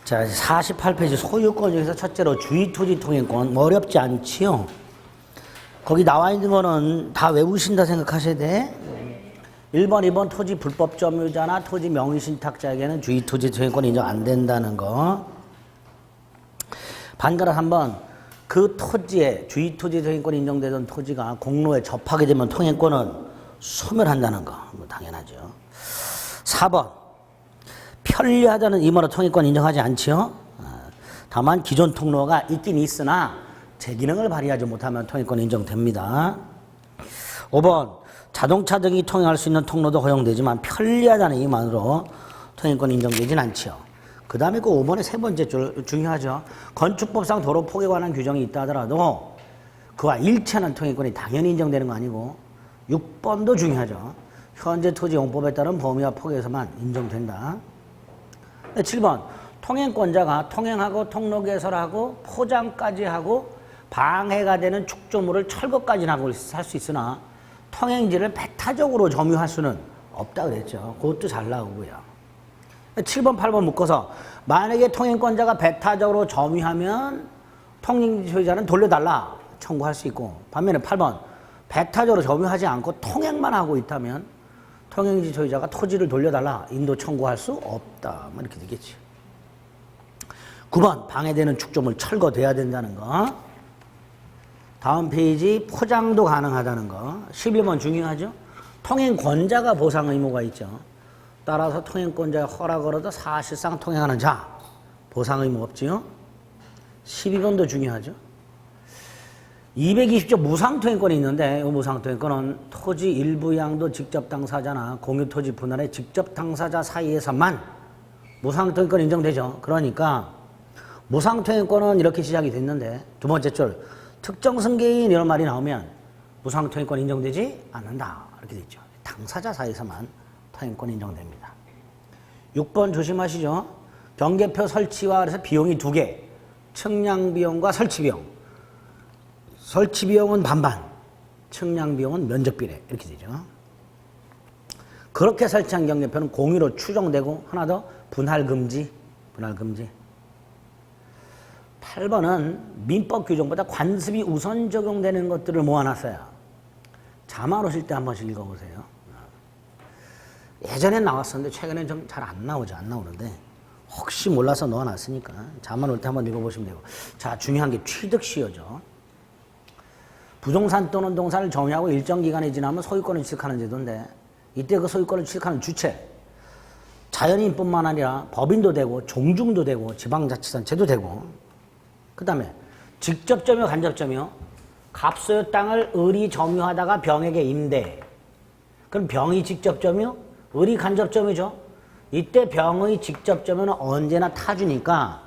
자, 48페이지 소유권 중에서 첫째로 주의토지 통행권. 어렵지 않지요? 거기 나와 있는 거는 다 외우신다 생각하셔야 돼. 1번, 2번 토지 불법 점유자나 토지 명의신탁자에게는 주의토지 통행권 인정 안 된다는 거. 반가라 3번. 그 토지에 주의토지 통행권 인정되던 토지가 공로에 접하게 되면 통행권은 소멸한다는 거. 뭐 당연하죠. 4번. 편리하다는 이유로 통행권 인정하지 않지요. 다만 기존 통로가 있긴 있으나 제 기능을 발휘하지 못하면 통행권 인정됩니다. 5번 자동차 등이 통행할 수 있는 통로도 허용되지만 편리하다는 이유만으로 통행권 인정되진 않지요. 그 다음에 그 5번의 세 번째 줄 중요하죠. 건축법상 도로 폭에 관한 규정이 있다 하더라도 그와 일치하는 통행권이 당연히 인정되는 거 아니고 6번도 중요하죠. 현재 토지용법에 따른 범위와 폭에서만 인정된다. 7번 통행권자가 통행하고 통로 개설하고 포장까지 하고 방해가 되는 축조물을 철거까지 하고 할 수 있으나 통행지를 배타적으로 점유할 수는 없다 그랬죠. 그것도 잘 나오고요. 7번 8번 묶어서 만약에 통행권자가 배타적으로 점유하면 통행지 소유자는 돌려달라 청구할 수 있고, 반면에 8번 배타적으로 점유하지 않고 통행만 하고 있다면 통행지 소유자가 토지를 돌려달라 인도 청구할 수 없다. 이렇게 되겠지. 9번 방해되는 축조물 철거돼야 된다는 거. 다음 페이지 포장도 가능하다는 거. 11번 중요하죠. 통행권자가 보상 의무가 있죠. 따라서 통행권자의 허락을 얻어 사실상 통행하는 자 보상 의무 없지요. 12번도 중요하죠. 220조 무상통행권이 있는데 이 무상통행권은 토지 일부 양도 직접 당사자나 공유토지 분할의 직접 당사자 사이에서만 무상통행권 인정되죠. 그러니까 무상통행권은 이렇게 시작이 됐는데 두 번째 줄 특정 승계인 이런 말이 나오면 무상통행권 인정되지 않는다. 이렇게 되죠. 당사자 사이에서만 통행권 인정됩니다. 6번 조심하시죠. 경계표 설치와 그래서 비용이 두 개. 측량비용과 설치비용. 설치비용은 반반, 측량비용은 면적비례 이렇게 되죠. 그렇게 설치한 경계표는 공유로 추정되고 하나 더 분할금지. 8번은 민법 규정보다 관습이 우선 적용되는 것들을 모아놨어요. 자막 오실 때 한 번씩 읽어보세요. 예전엔 나왔었는데 최근엔 좀 잘 안 나오는데 혹시 몰라서 넣어놨으니까 자막 올 때 한번 읽어보시면 되고. 자, 중요한 게 취득시효죠. 부동산 또는 동산을 점유하고 일정 기간이 지나면 소유권을 취득하는 제도인데 이때 그 소유권을 취득하는 주체 자연인뿐만 아니라 법인도 되고 종중도 되고 지방자치단체도 되고, 그 다음에 직접점유 간접점유 갑소유 땅을 을이 점유하다가 병에게 임대. 그럼 병이 직접점유, 을이 간접점유죠. 이때 병의 직접점유는 언제나 타주니까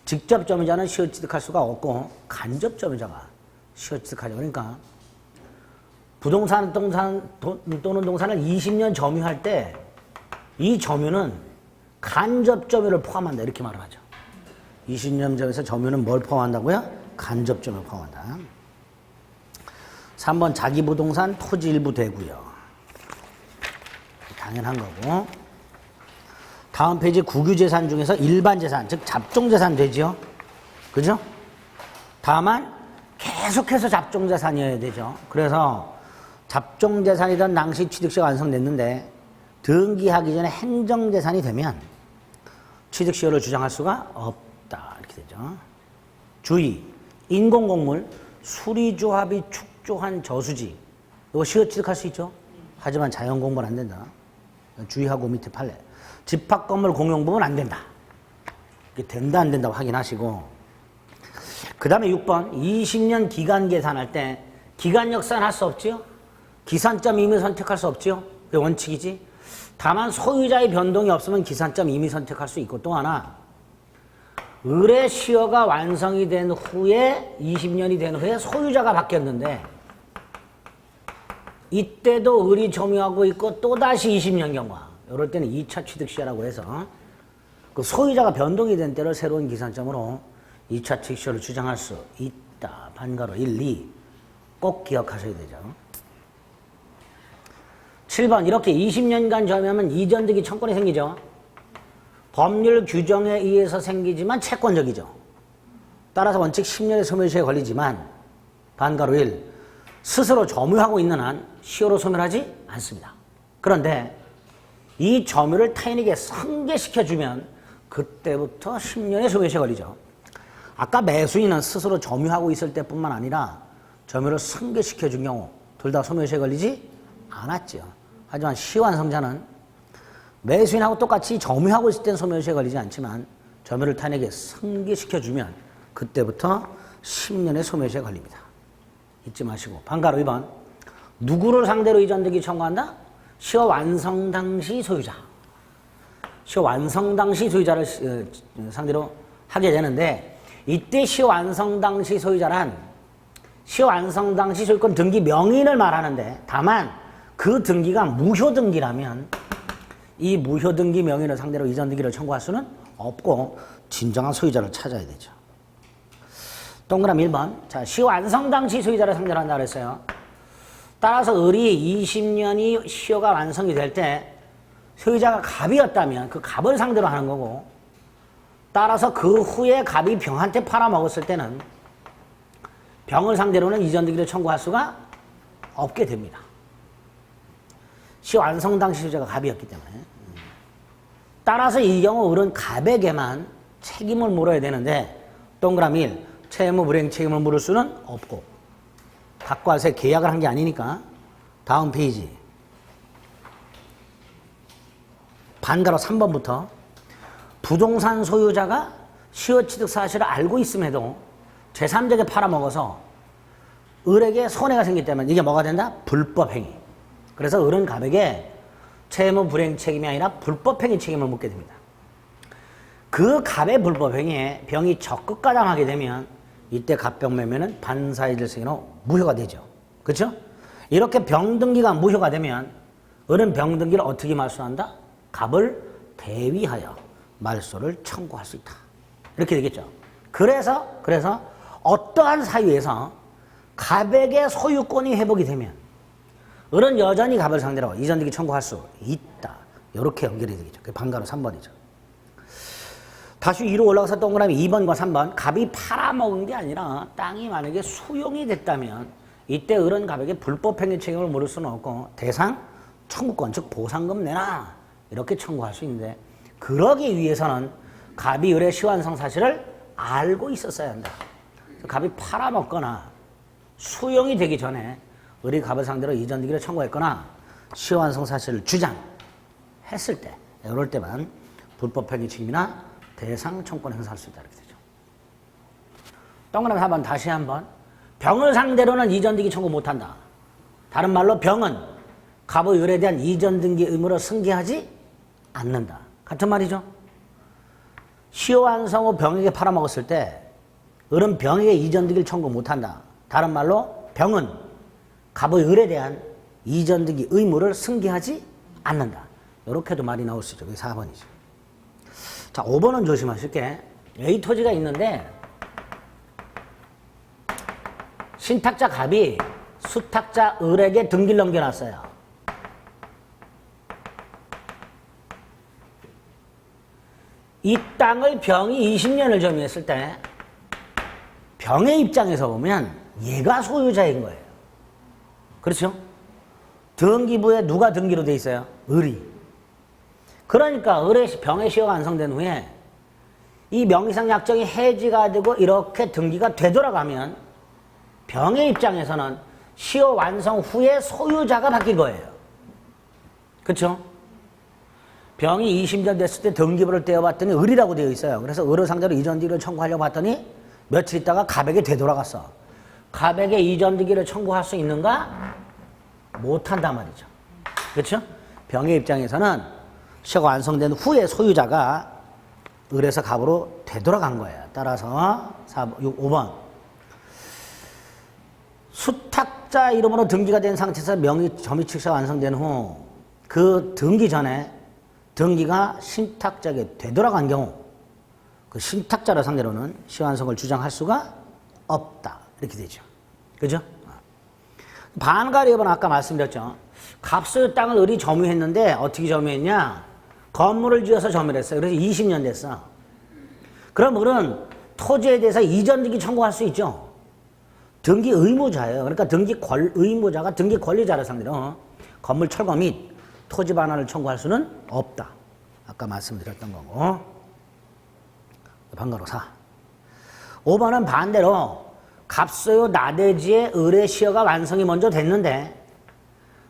직접점유자는 시효취득할 수가 없고 간접점유자가 시효취득하죠. 그러니까 부동산 또는 동산을 20년 점유할 때 이 점유는 간접점유를 포함한다 이렇게 말을 하죠. 20년 점에서 점유는 뭘 포함한다고요? 간접점유를 포함한다. 3번 자기부동산 토지 일부 되고요. 당연한 거고. 다음 페이지 국유재산 중에서 일반재산, 즉 잡종재산 되죠. 그죠? 다만 계속해서 잡종재산이어야 되죠. 그래서 잡종재산이던 낭시 취득시효가 완성됐는데 등기하기 전에 행정재산이 되면 취득시효를 주장할 수가 없다. 이렇게 되죠. 주의, 인공곡물, 수리조합이 축조한 저수지 이거 시효 취득할 수 있죠. 하지만 자연공부는 안 된다. 주의하고 밑에 판례. 집합건물 공용부는 안 된다. 이게 된다 안 된다 확인하시고, 그 다음에 6번 20년 기간 계산할 때 기간 역산할 수 없지요. 기산점 임의 선택할 수 없지요. 그게 원칙이지. 다만 소유자의 변동이 없으면 기산점 임의 선택할 수 있고, 또 하나 을의 시효가 완성이 된 후에 20년이 된 후에 소유자가 바뀌었는데 이때도 을이 점유하고 있고 또다시 20년 경과 이럴 때는 2차 취득시효라고 해서 그 소유자가 변동이 된 때를 새로운 기산점으로 2차 취득시효를 주장할 수 있다. 반가로 1, 2 꼭 기억하셔야 되죠. 7번 이렇게 20년간 점유하면 이전득이 청권이 생기죠. 법률 규정에 의해서 생기지만 채권적이죠. 따라서 원칙 10년의 소멸시효에 걸리지만 반가로 1. 스스로 점유하고 있는 한 시효로 소멸하지 않습니다. 그런데 이 점유를 타인에게 승계시켜주면 그때부터 10년의 소멸시효에 걸리죠. 아까 매수인은 스스로 점유하고 있을 때뿐만 아니라 점유를 승계시켜준 경우 둘 다 소멸시효에 걸리지 않았죠. 하지만 시효완성자는 매수인하고 똑같이 점유하고 있을 땐 소멸시효에 걸리지 않지만 점유를 타인에게 승계시켜주면 그때부터 10년의 소멸시효에 걸립니다. 잊지 마시고 반가로 2번 누구를 상대로 이전등기 청구한다? 시효 완성 당시 소유자. 시효 완성 당시 소유자를 상대로 하게 되는데 이때 시효 완성 당시 소유자란 시효 완성 당시 소유권 등기 명인을 말하는데 다만 그 등기가 무효 등기라면 이 무효 등기 명인을 상대로 이전 등기를 청구할 수는 없고 진정한 소유자를 찾아야 되죠. 동그라미 1번. 자, 시효 완성 당시 소유자를 상대로 한다 그랬어요. 따라서 을이 20년이 시효가 완성이 될 때 소유자가 갑이었다면 그 갑을 상대로 하는 거고 따라서 그 후에 갑이 병한테 팔아먹었을 때는 병을 상대로는 이전 등기를 청구할 수가 없게 됩니다. 시효 완성 당시 소유자가 갑이었기 때문에. 따라서 이 경우 을은 갑에게만 책임을 물어야 되는데 동그라미 1. 채무 불이행 책임을 물을 수는 없고 닭과세 계약을 한 게 아니니까. 다음 페이지 반가로 3번부터 부동산 소유자가 시효 취득 사실을 알고 있음에도 제3자에게 팔아먹어서 을에게 손해가 생기기 때문에 이게 뭐가 된다? 불법행위. 그래서 을은 갑에게 채무 불이행 책임이 아니라 불법행위 책임을 묻게 됩니다. 그 갑의 불법행위에 병이 적극 가담하게 되면 이때 갑병 매매는 반사의 질서로 무효가 되죠. 그렇죠? 이렇게 병등기가 무효가 되면 을은 병등기를 어떻게 말소한다? 갑을 대위하여 말소를 청구할 수 있다. 이렇게 되겠죠. 그래서 어떠한 사유에서 갑에게 소유권이 회복이 되면 을은 여전히 갑을 상대로 이전등기 청구할 수 있다. 이렇게 연결이 되겠죠. 그게 반가로 3번이죠. 다시 위로 올라가서 동그라미 2번과 3번. 갑이 팔아먹은 게 아니라 땅이 만약에 수용이 됐다면 이때 을은 갑에게 불법행위 책임을 물을 수는 없고 대상 청구권, 즉 보상금 내놔 이렇게 청구할 수 있는데 그러기 위해서는 갑이 을의 시효완성 사실을 알고 있었어야 한다. 갑이 팔아먹거나 수용이 되기 전에 을이 갑을 상대로 이전등기를 청구했거나 시효완성 사실을 주장했을 때 이럴 때만 불법행위 책임이나 대상 청구권 행사할 수 있다 이렇게 되죠. 동그라미 4번 다시 한번. 병을 상대로는 이전등기 청구 못한다. 다른 말로 병은 갑의 을에 대한 이전등기 의무를 승계하지 않는다. 같은 말이죠. 시효완성 후 병에게 팔아먹었을 때 을은 병에게 이전등기를 청구 못한다. 다른 말로 병은 갑의 을에 대한 이전등기 의무를 승계하지 않는다. 이렇게도 말이 나올 수 있죠. 그게 4번이죠. 자, 5번은 조심하실 게 A 토지가 있는데 신탁자 갑이 수탁자 을에게 등기를 넘겨놨어요. 이 땅을 병이 20년을 점유했을 때 병의 입장에서 보면 얘가 소유자인 거예요. 그렇죠? 등기부에 누가 등기로 돼 있어요? 을이. 그러니까 을의 병의 시효가 완성된 후에 이 명의상 약정이 해지가 되고 이렇게 등기가 되돌아가면 병의 입장에서는 시효 완성 후에 소유자가 바뀐 거예요. 그렇죠? 병이 20년 됐을 때 등기부를 떼어봤더니 을이라고 되어 있어요. 그래서 을을 상대로 이전등기를 청구하려고 봤더니 며칠 있다가 갑에게 되돌아갔어. 갑에게 이전등기를 청구할 수 있는가? 못한단 말이죠. 그렇죠? 병의 입장에서는 시효가 완성된 후에 소유자가 을에서 갑으로 되돌아간 거예요. 따라서 5번. 수탁자 이름으로 등기가 된 상태에서 명의 점유축사가 완성된 후 그 등기 전에 등기가 신탁자에게 되돌아간 경우 그 신탁자를 상대로는 시효완성을 주장할 수가 없다. 이렇게 되죠. 그죠? 반가리업은 아까 말씀드렸죠. 갑소유 땅을 을이 점유했는데 어떻게 점유했냐? 건물을 지어서 점유했어요. 그래서 20년 됐어. 그럼 을은 토지에 대해서 이전 등기 청구할 수 있죠. 등기 의무자예요. 그러니까 의무자가 등기 권리자를 상대로 건물 철거 및 토지 반환을 청구할 수는 없다. 아까 말씀드렸던 거고. 반가로 4. 5번은 반대로 갑소유 나대지의 을의 시효가 완성이 먼저 됐는데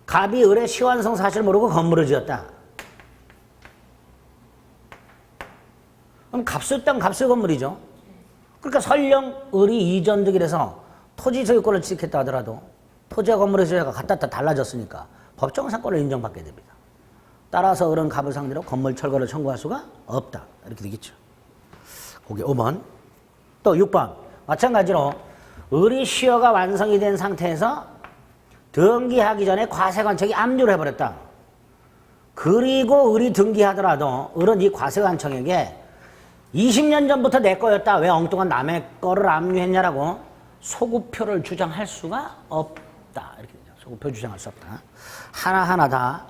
갑이 을의 시완성 사실을 모르고 건물을 지었다. 그럼 갑소유 땅 갑소유 건물이죠. 그러니까 설령 을이 이전 등기해서 토지 소유권을 취득했다 하더라도 토지와 건물의 소유가 갖다 달라졌으니까 법정 상권을 인정받게 됩니다. 따라서 을은 갑을 상대로 건물 철거를 청구할 수가 없다. 이렇게 되겠죠. 거기 5번. 또 6번. 마찬가지로 을이 시효가 완성이 된 상태에서 등기하기 전에 과세관청이 압류를 해버렸다. 그리고 을이 등기하더라도 을은 이 과세관청에게 20년 전부터 내 거였다. 왜 엉뚱한 남의 거를 압류했냐라고 소구표를 주장할 수가 없다. 이렇게 되죠. 소구표 주장할 수 없다. 하나하나 다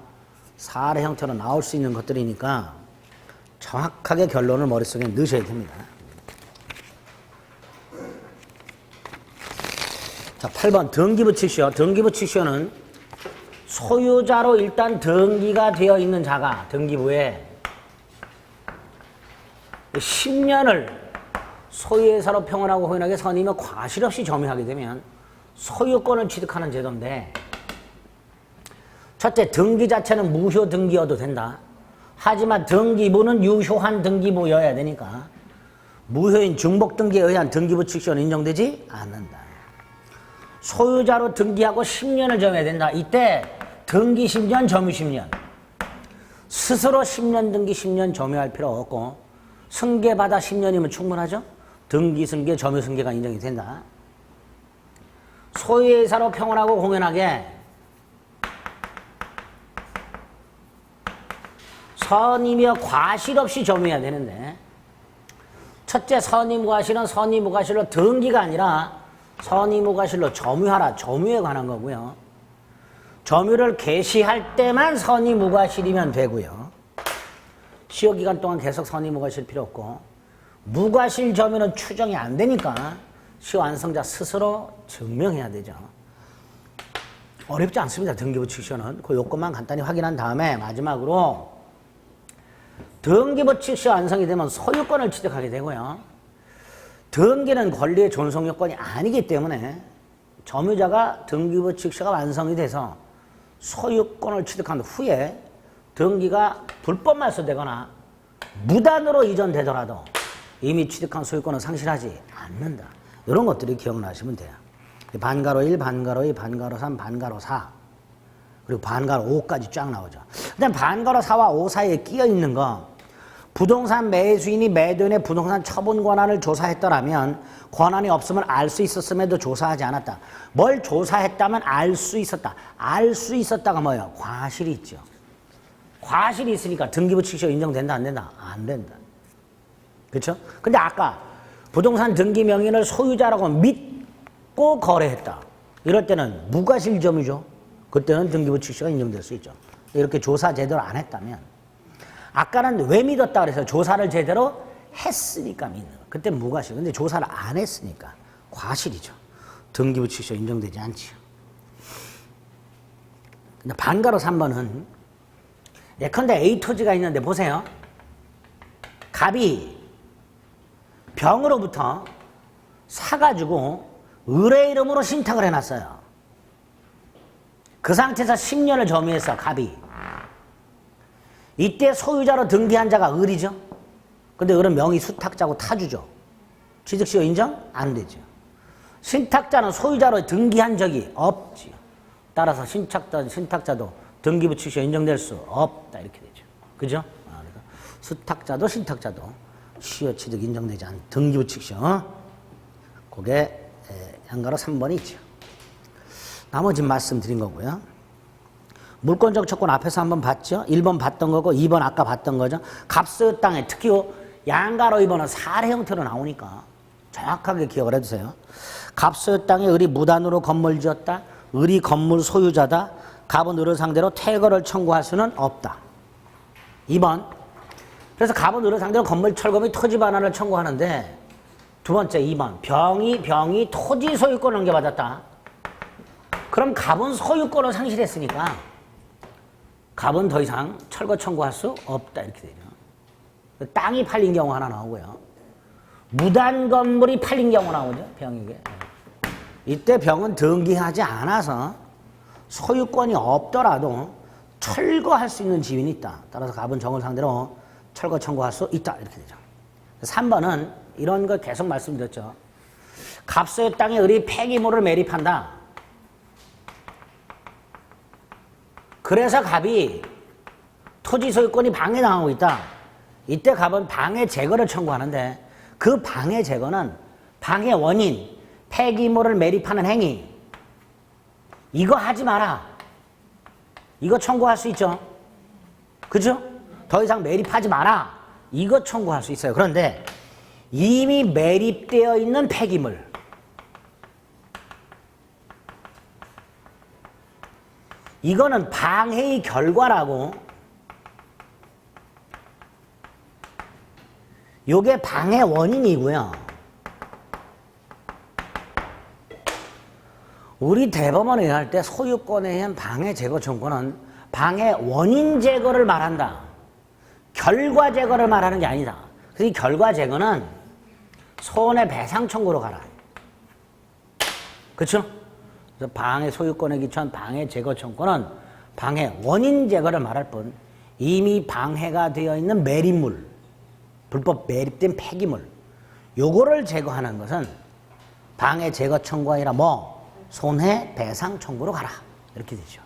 사례 형태로 나올 수 있는 것들이니까 정확하게 결론을 머릿속에 넣으셔야 됩니다. 자, 8번 등기부칙시효. 등기부칙시효는 소유자로 일단 등기가 되어 있는 자가 등기부에 10년을 소유회사로 평온하고 호연하게 선임하며 과실 없이 점유하게 되면 소유권을 취득하는 제도인데, 첫째, 등기 자체는 무효 등기여도 된다. 하지만 등기부는 유효한 등기부여야 되니까 무효인 중복 등기에 의한 등기부 취소는 인정되지 않는다. 소유자로 등기하고 10년을 점유해야 된다. 이때 등기 10년, 점유 10년. 스스로 10년 등기 10년 점유할 필요 없고 승계받아 10년이면 충분하죠? 등기 승계, 점유 승계가 인정이 된다. 소유회사로 평온하고 공연하게 선임이여 과실 없이 점유해야 되는데, 첫째 선임과실은 선임과실로 등기가 아니라 선임과실로 점유하라. 점유에 관한 거고요. 점유를 개시할 때만 선임과실이면 되고요. 시효기간 동안 계속 선임과실 필요 없고, 무과실 점유는 추정이 안 되니까 시효 완성자 스스로 증명해야 되죠. 어렵지 않습니다. 등기부 취소는. 그 요건만 간단히 확인한 다음에 마지막으로 등기부 취소 완성이 되면 소유권을 취득하게 되고요. 등기는 권리의 존속 요건이 아니기 때문에 점유자가 등기부 취소가 완성이 돼서 소유권을 취득한 후에 등기가 불법 말소되거나 무단으로 이전되더라도 이미 취득한 소유권은 상실하지 않는다. 이런 것들이 기억나시면 돼요. 반가로 1, 반가로 2, 반가로 3, 반가로 4 그리고 반가로 5까지 쫙 나오죠. 일단 반가로 4와 5 사이에 끼어 있는 거, 부동산 매수인이 매도인의 부동산 처분 권한을 조사했더라면 권한이 없으면 알 수 있었음에도 조사하지 않았다. 뭘 조사했다면 알 수 있었다. 알 수 있었다가 뭐예요? 과실이 있죠. 과실이 있으니까 등기부 취소 인정된다 안 된다? 안 된다. 그렇죠? 근데 아까 부동산 등기 명의를 소유자라고 믿고 거래했다. 이럴 때는 무과실 점유죠. 그때는 등기부 취소가 인정될 수 있죠. 이렇게 조사 제대로 안 했다면, 아까는 왜 믿었다 그래서 조사를 제대로 했으니까 믿는 거예요. 그때 무과실. 근데 조사를 안 했으니까 과실이죠. 등기부 취소 인정되지 않지요. 근데 반가로 3번은 예컨대 A 토지가 있는데 보세요. 갑이 병으로부터 사가지고 을의 이름으로 신탁을 해놨어요. 그 상태에서 10년을 점유했어, 갑이. 이때 소유자로 등기한 자가 을이죠. 근데 을은 명의 수탁자고 타주죠. 취득시효 인정? 안 되죠. 신탁자는 소유자로 등기한 적이 없지요. 따라서 신탁자도 등기부 취소 인정될 수 없다. 이렇게 되죠. 그죠? 그래서 수탁자도 신탁자도 시효 취득 인정되지 않는 등기부 취소. 그게 양가로 3번이 있죠. 나머지 말씀드린 거고요. 물권적 채권 앞에서 한번 봤죠? 1번 봤던 거고 2번 아까 봤던 거죠. 갑소유 땅에 특히 양가로 2번은 사례 형태로 나오니까 정확하게 기억을 해두세요. 갑소유 땅에 을이 무단으로 건물 지었다. 을이 건물 소유자다. 갑은 을을 상대로 퇴거를 청구할 수는 없다. 2번 그래서 갑은 을을 상대로 건물 철거비 토지 반환을 청구하는데 두 번째 2번 병이 토지 소유권을 넘겨받았다. 그럼 갑은 소유권을 상실했으니까 갑은 더 이상 철거 청구할 수 없다 이렇게 되죠. 땅이 팔린 경우 하나 나오고요. 무단 건물이 팔린 경우 나오죠. 병에게. 이때 병은 등기하지 않아서 소유권이 없더라도 철거할 수 있는 지위는 있다. 따라서 갑은 정을 상대로 철거 청구할 수 있다 이렇게 되죠. 3번은 이런 거 계속 말씀드렸죠. 갑 소유 땅에 을이 폐기물을 매립한다. 그래서 갑이 토지 소유권이 방해당하고 있다. 이때 갑은 방해 제거를 청구하는데 그 방해 제거는 방해 원인, 폐기물을 매립하는 행위 이거 하지 마라. 이거 청구할 수 있죠. 그죠? 더 이상 매립하지 마라. 이거 청구할 수 있어요. 그런데 이미 매립되어 있는 폐기물 이거는 방해의 결과라고 요게 방해 원인이고요. 우리 대법원에 의할 때 소유권에 의한 방해 제거 청구는 방해 원인 제거를 말한다. 결과 제거를 말하는 게 아니다. 그래서 이 결과 제거는 손해배상 청구로 가라. 그렇죠? 그래서 방해 소유권에 기초한 방해 제거 청구는 방해 원인 제거를 말할 뿐 이미 방해가 되어 있는 매립물, 불법 매립된 폐기물 요거를 제거하는 것은 방해 제거 청구가 아니라 손해배상 청구로 가라. 이렇게 되죠.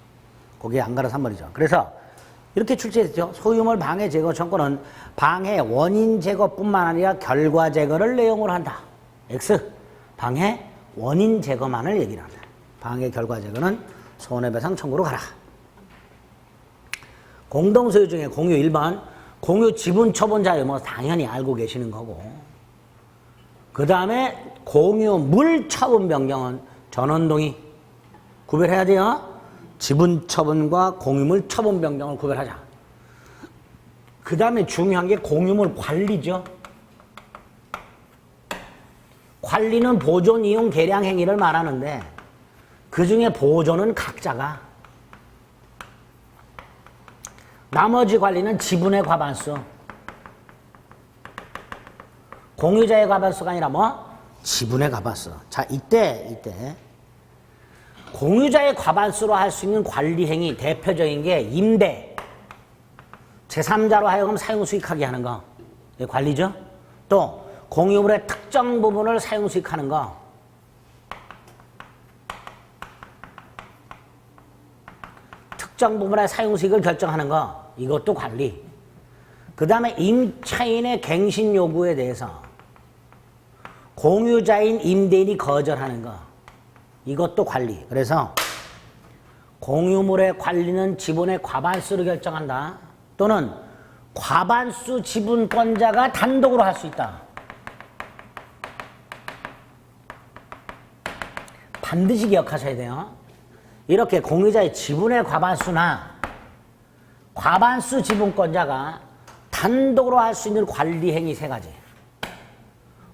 거기에 안 가라 3번이죠. 그래서 이렇게 출제했죠. 소유물 방해 제거 청구는 방해 원인 제거뿐만 아니라 결과 제거를 내용으로 한다. X. 방해 원인 제거만을 얘기를 한다. 방해 결과 제거는 손해배상 청구로 가라. 공동소유 중에 공유 1번 공유 지분 처분자유 당연히 알고 계시는 거고 그 다음에 공유 물 처분 변경은 전원동의 구별해야 돼요. 지분 처분과 공유물 처분 변경을 구별하자. 그 다음에 중요한 게 공유물 관리죠. 관리는 보존, 이용, 개량 행위를 말하는데 그 중에 보존은 각자가 나머지 관리는 지분의 과반수 공유자의 과반수가 아니라 지분의 과반수. 자 이때 공유자의 과반수로 할 수 있는 관리 행위 대표적인 게 임대 제3자로 하여금 사용 수익하게 하는 거 이게 관리죠. 또 공유물의 특정 부분을 사용 수익하는 거 특정 부분의 사용 수익을 결정하는 거 이것도 관리. 그 다음에 임차인의 갱신 요구에 대해서 공유자인 임대인이 거절하는 거 이것도 관리. 그래서 공유물의 관리는 지분의 과반수를 결정한다. 또는 과반수 지분권자가 단독으로 할 수 있다. 반드시 기억하셔야 돼요. 이렇게 공유자의 지분의 과반수나 과반수 지분권자가 단독으로 할 수 있는 관리 행위 3가지.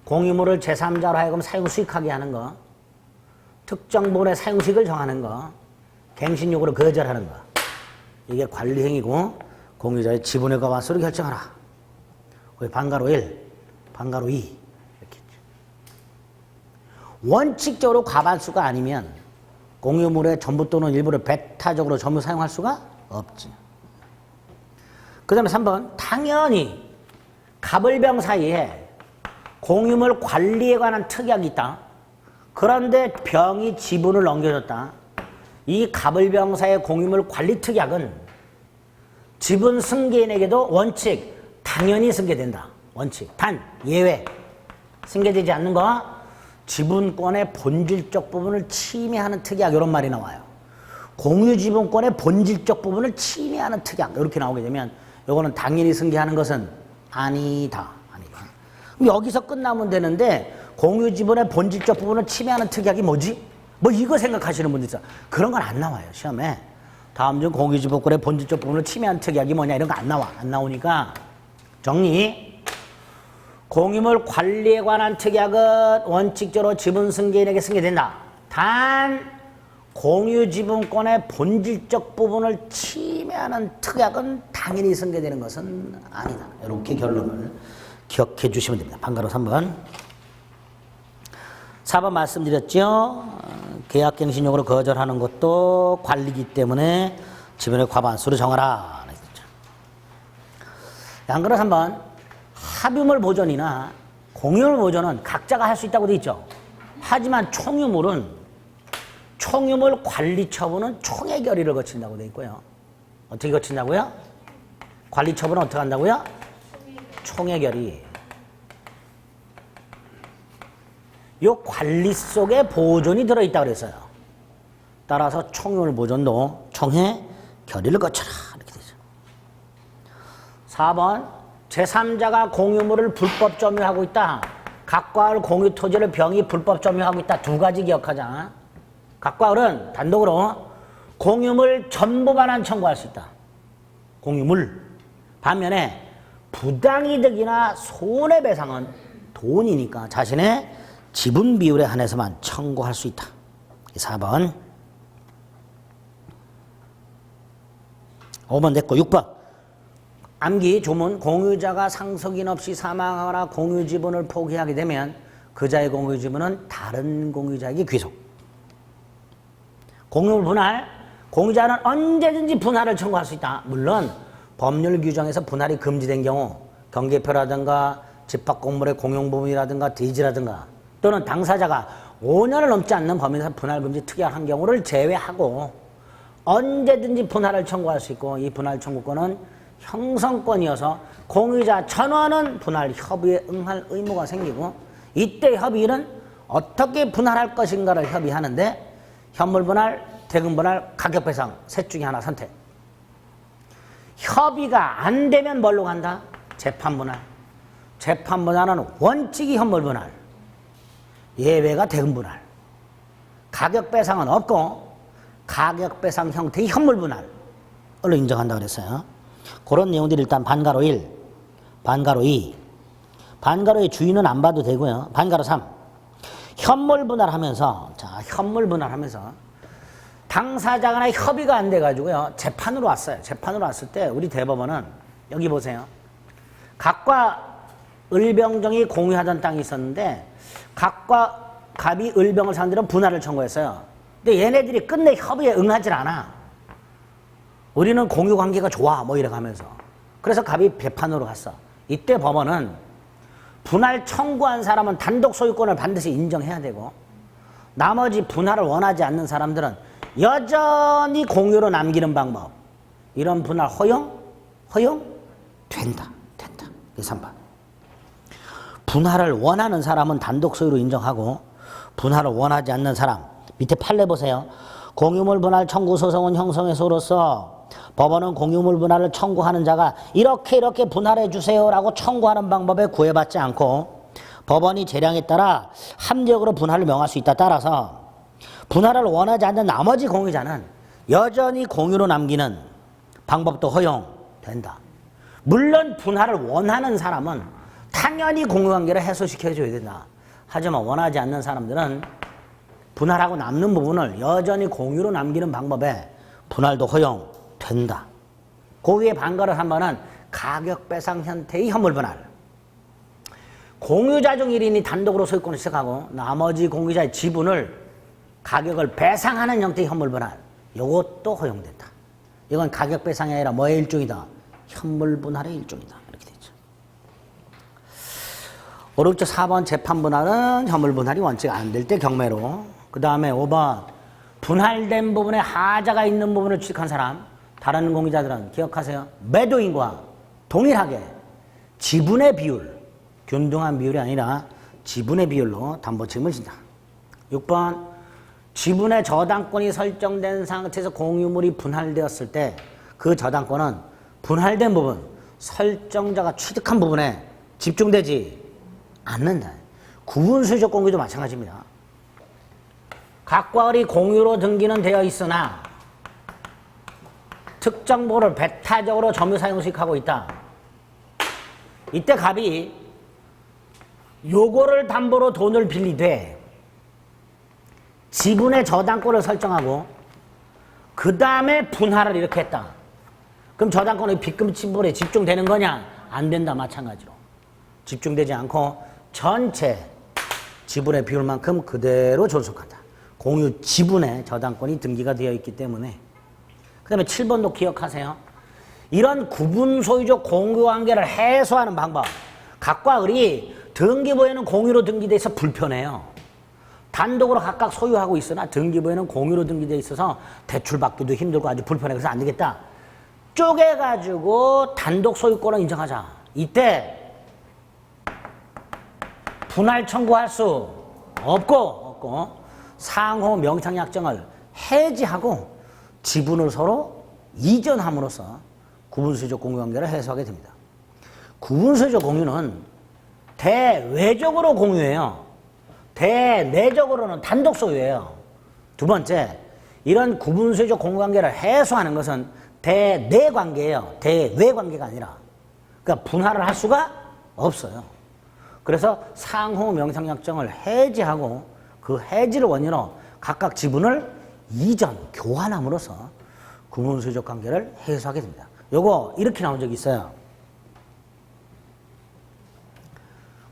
공유물을 제3자로 하여금 사용 수익하게 하는 거, 특정 부분의 사용 수익을 정하는 거, 갱신 요구를 거절하는 거. 이게 관리 행위고 공유자의 지분의 과반수를 결정하라. 반가로 1, 반가로 2 이렇게 했죠. 원칙적으로 과반수가 아니면 공유물의 전부 또는 일부를 배타적으로 전부 사용할 수가 없지. 그 다음에 3번 당연히 갑을병 사이에 공유물 관리에 관한 특약이 있다. 그런데 병이 지분을 넘겨줬다. 이 갑을병사의 공유물 관리 특약은 지분 승계인에게도 원칙 당연히 승계된다. 원칙. 단 예외. 승계되지 않는 거 지분권의 본질적 부분을 침해하는 특약 이런 말이 나와요. 공유 지분권의 본질적 부분을 침해하는 특약 이렇게 나오게 되면 이거는 당연히 승계하는 것은 아니다. 그럼 여기서 끝나면 되는데 공유 지분의 본질적 부분을 침해하는 특약이 뭐지? 이거 생각하시는 분들 있어. 그런 건 안 나와요. 시험에. 다음 중 공유 지분권의 본질적 부분을 침해하는 특약이 뭐냐 이런 거 안 나와. 안 나오니까 정리. 공유물 관리에 관한 특약은 원칙적으로 지분 승계인에게 승계된다. 단 공유지분권의 본질적 부분을 침해하는 특약은 당연히 승계되는 것은 아니다. 이렇게 결론을 기억해 주시면 됩니다. 반가로 3번. 4번 말씀드렸죠. 계약갱신용으로 거절하는 것도 관리기 때문에 지분의 과반수로 정하라. 양그로 3번. 합유물 보존이나 공유물 보존은 각자가 할 수 있다고 되어 있죠. 하지만 총유물은 총유물 관리 처분은 총회 결의를 거친다고 되어 있고요. 어떻게 거친다고요? 관리 처분은 어떻게 한다고요? 총회 결의. 요 관리 속에 보존이 들어있다고 그랬어요. 따라서 총유물 보존도 총회 결의를 거쳐라. 이렇게 되죠. 4번. 제3자가 공유물을 불법 점유하고 있다. 각과 을 공유 토지를 병이 불법 점유하고 있다. 두 가지 기억하자. 각과 을은 단독으로 공유물 전부 반환 청구할 수 있다. 공유물. 반면에 부당이득이나 손해배상은 돈이니까 자신의 지분 비율에 한해서만 청구할 수 있다. 4번. 5번 됐고 6번. 암기 조문. 공유자가 상속인 없이 사망하거나 공유지분을 포기하게 되면 그자의 공유지분은 다른 공유자에게 귀속. 공유물 분할. 공유자는 언제든지 분할을 청구할 수 있다. 물론 법률 규정에서 분할이 금지된 경우 경계표라든가 집합공물의 공용부분이라든가 대지라든가 또는 당사자가 5년을 넘지 않는 범위에서 분할금지 특약한 경우를 제외하고 언제든지 분할을 청구할 수 있고, 이 분할 청구권은 형성권이어서 공유자 전원은 분할 협의에 응할 의무가 생기고, 이때 협의는 어떻게 분할할 것인가를 협의하는데 현물분할, 대금분할, 가격배상 셋 중에 하나 선택. 협의가 안 되면 뭘로 간다? 재판분할. 재판분할은 원칙이 현물분할, 예외가 대금분할. 가격배상은 없고 가격배상 형태의 현물분할로 인정한다고 그랬어요. 그런 내용들이 일단 반가로 1, 반가로 2, 반가로의 주인은 안 봐도 되고요. 반가로 3. 현물분할하면서, 자, 현물분할하면서 당사자 간에 협의가 안 돼가지고요, 재판으로 왔어요. 재판으로 왔을 때 우리 대법원은 여기 보세요. 각과 을병정이 공유하던 땅이 있었는데 각과 갑이 을병을 상대로 분할을 청구했어요. 근데 얘네들이 끝내 협의에 응하질 않아. 우리는 공유관계가 좋아 뭐 이래 가면서. 그래서 갑이 배판으로 갔어. 이때 법원은 분할 청구한 사람은 단독 소유권을 반드시 인정해야 되고, 나머지 분할을 원하지 않는 사람들은 여전히 공유로 남기는 방법, 이런 분할 허용? 된다. 3번. 분할을 원하는 사람은 단독 소유로 인정하고, 분할을 원하지 않는 사람, 밑에 판례 보세요. 공유물 분할 청구 소송은 형성해서로서 법원은 공유물 분할을 청구하는 자가 이렇게 분할해 주세요라고 청구하는 방법에 구애받지 않고 법원이 재량에 따라 합리적으로 분할을 명할 수 있다. 따라서 분할을 원하지 않는 나머지 공유자는 여전히 공유로 남기는 방법도 허용된다. 물론 분할을 원하는 사람은 당연히 공유관계를 해소시켜줘야 된다. 하지만 원하지 않는 사람들은 분할하고 남는 부분을 여전히 공유로 남기는 방법에 분할도 허용된다. 그 위에 반가를 한 번은 가격배상 형태의 현물분할. 공유자 중 1인이 단독으로 소유권을 시작하고 나머지 공유자의 지분을 가격을 배상하는 형태의 현물분할. 이것도 허용된다. 이건 가격배상이 아니라 뭐의 일종이다? 현물분할의 일종이다. 이렇게 되죠. 오른쪽 4번 재판분할은 현물분할이 원칙 안 될 때 경매로. 그 다음에 5번 분할된 부분에 하자가 있는 부분을 취득한 사람, 다른 공유자들은 기억하세요. 매도인과 동일하게 지분의 비율, 균등한 비율이 아니라 지분의 비율로 담보 책임을 진다. 6번 지분의 저당권이 설정된 상태에서 공유물이 분할되었을 때 그 저당권은 분할된 부분, 설정자가 취득한 부분에 집중되지 않는다. 구분수적 공유도 마찬가지입니다. 각과 을이 공유로 등기는 되어 있으나 특정 부분을 배타적으로 점유 사용 수익하고 있다. 이때 갑이 요거를 담보로 돈을 빌리되 지분의 저당권을 설정하고 그 다음에 분할을 이렇게 했다. 그럼 저당권의 빚금 침범에 집중되는 거냐? 안 된다. 마찬가지로. 집중되지 않고 전체 지분의 비율만큼 그대로 존속한다. 공유 지분의 저당권이 등기가 되어 있기 때문에. 그 다음에 7번도 기억하세요. 이런 구분 소유적 공유관계를 해소하는 방법. 각과 을이 등기부에는 공유로 등기되어 있어 불편해요. 단독으로 각각 소유하고 있으나 등기부에는 공유로 등기되어 있어서 대출받기도 힘들고 아주 불편해. 그래서 안 되겠다. 쪼개가지고 단독 소유권을 인정하자. 이때 분할 청구할 수 없고 상호 명상약정을 해지하고 지분을 서로 이전함으로써 구분소유적 공유관계를 해소하게 됩니다. 구분소유적 공유는 대외적으로 공유해요. 대내적으로는 단독 소유예요. 두 번째, 이런 구분소유적 공유관계를 해소하는 것은 대내 관계예요. 대외 관계가 아니라. 그러니까 분할을 할 수가 없어요. 그래서 상호 명상약정을 해지하고 그 해지를 원인으로 각각 지분을 이전, 교환함으로써 구분소유적 관계를 해소하게 됩니다. 요거 이렇게 나온 적이 있어요.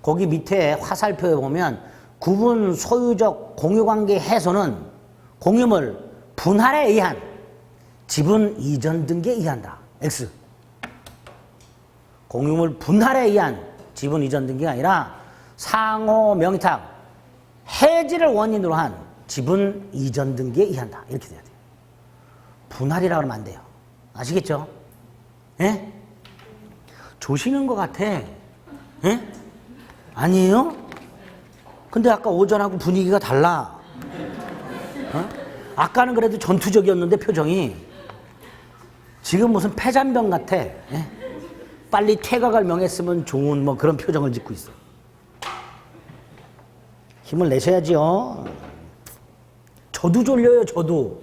거기 밑에 화살표에 보면 구분소유적 공유관계 해소는 공유물 분할에 의한 지분 이전 등기에 의한다. X. 공유물 분할에 의한 지분 이전 등기가 아니라 상호 명의탁 해지를 원인으로 한 지분 이전 등기에 의한다. 이렇게 돼야 돼요. 분할이라고 하면 안 돼요. 아시겠죠? 예? 조시는 것 같아. 예? 아니에요? 근데 아까 오전하고 분위기가 달라. 어? 아까는 그래도 전투적이었는데 표정이 지금 무슨 패잔병 같아. 예? 빨리 퇴각을 명했으면 좋은 뭐 그런 표정을 짓고 있어. 힘을 내셔야지요. 저도 졸려요. 저도.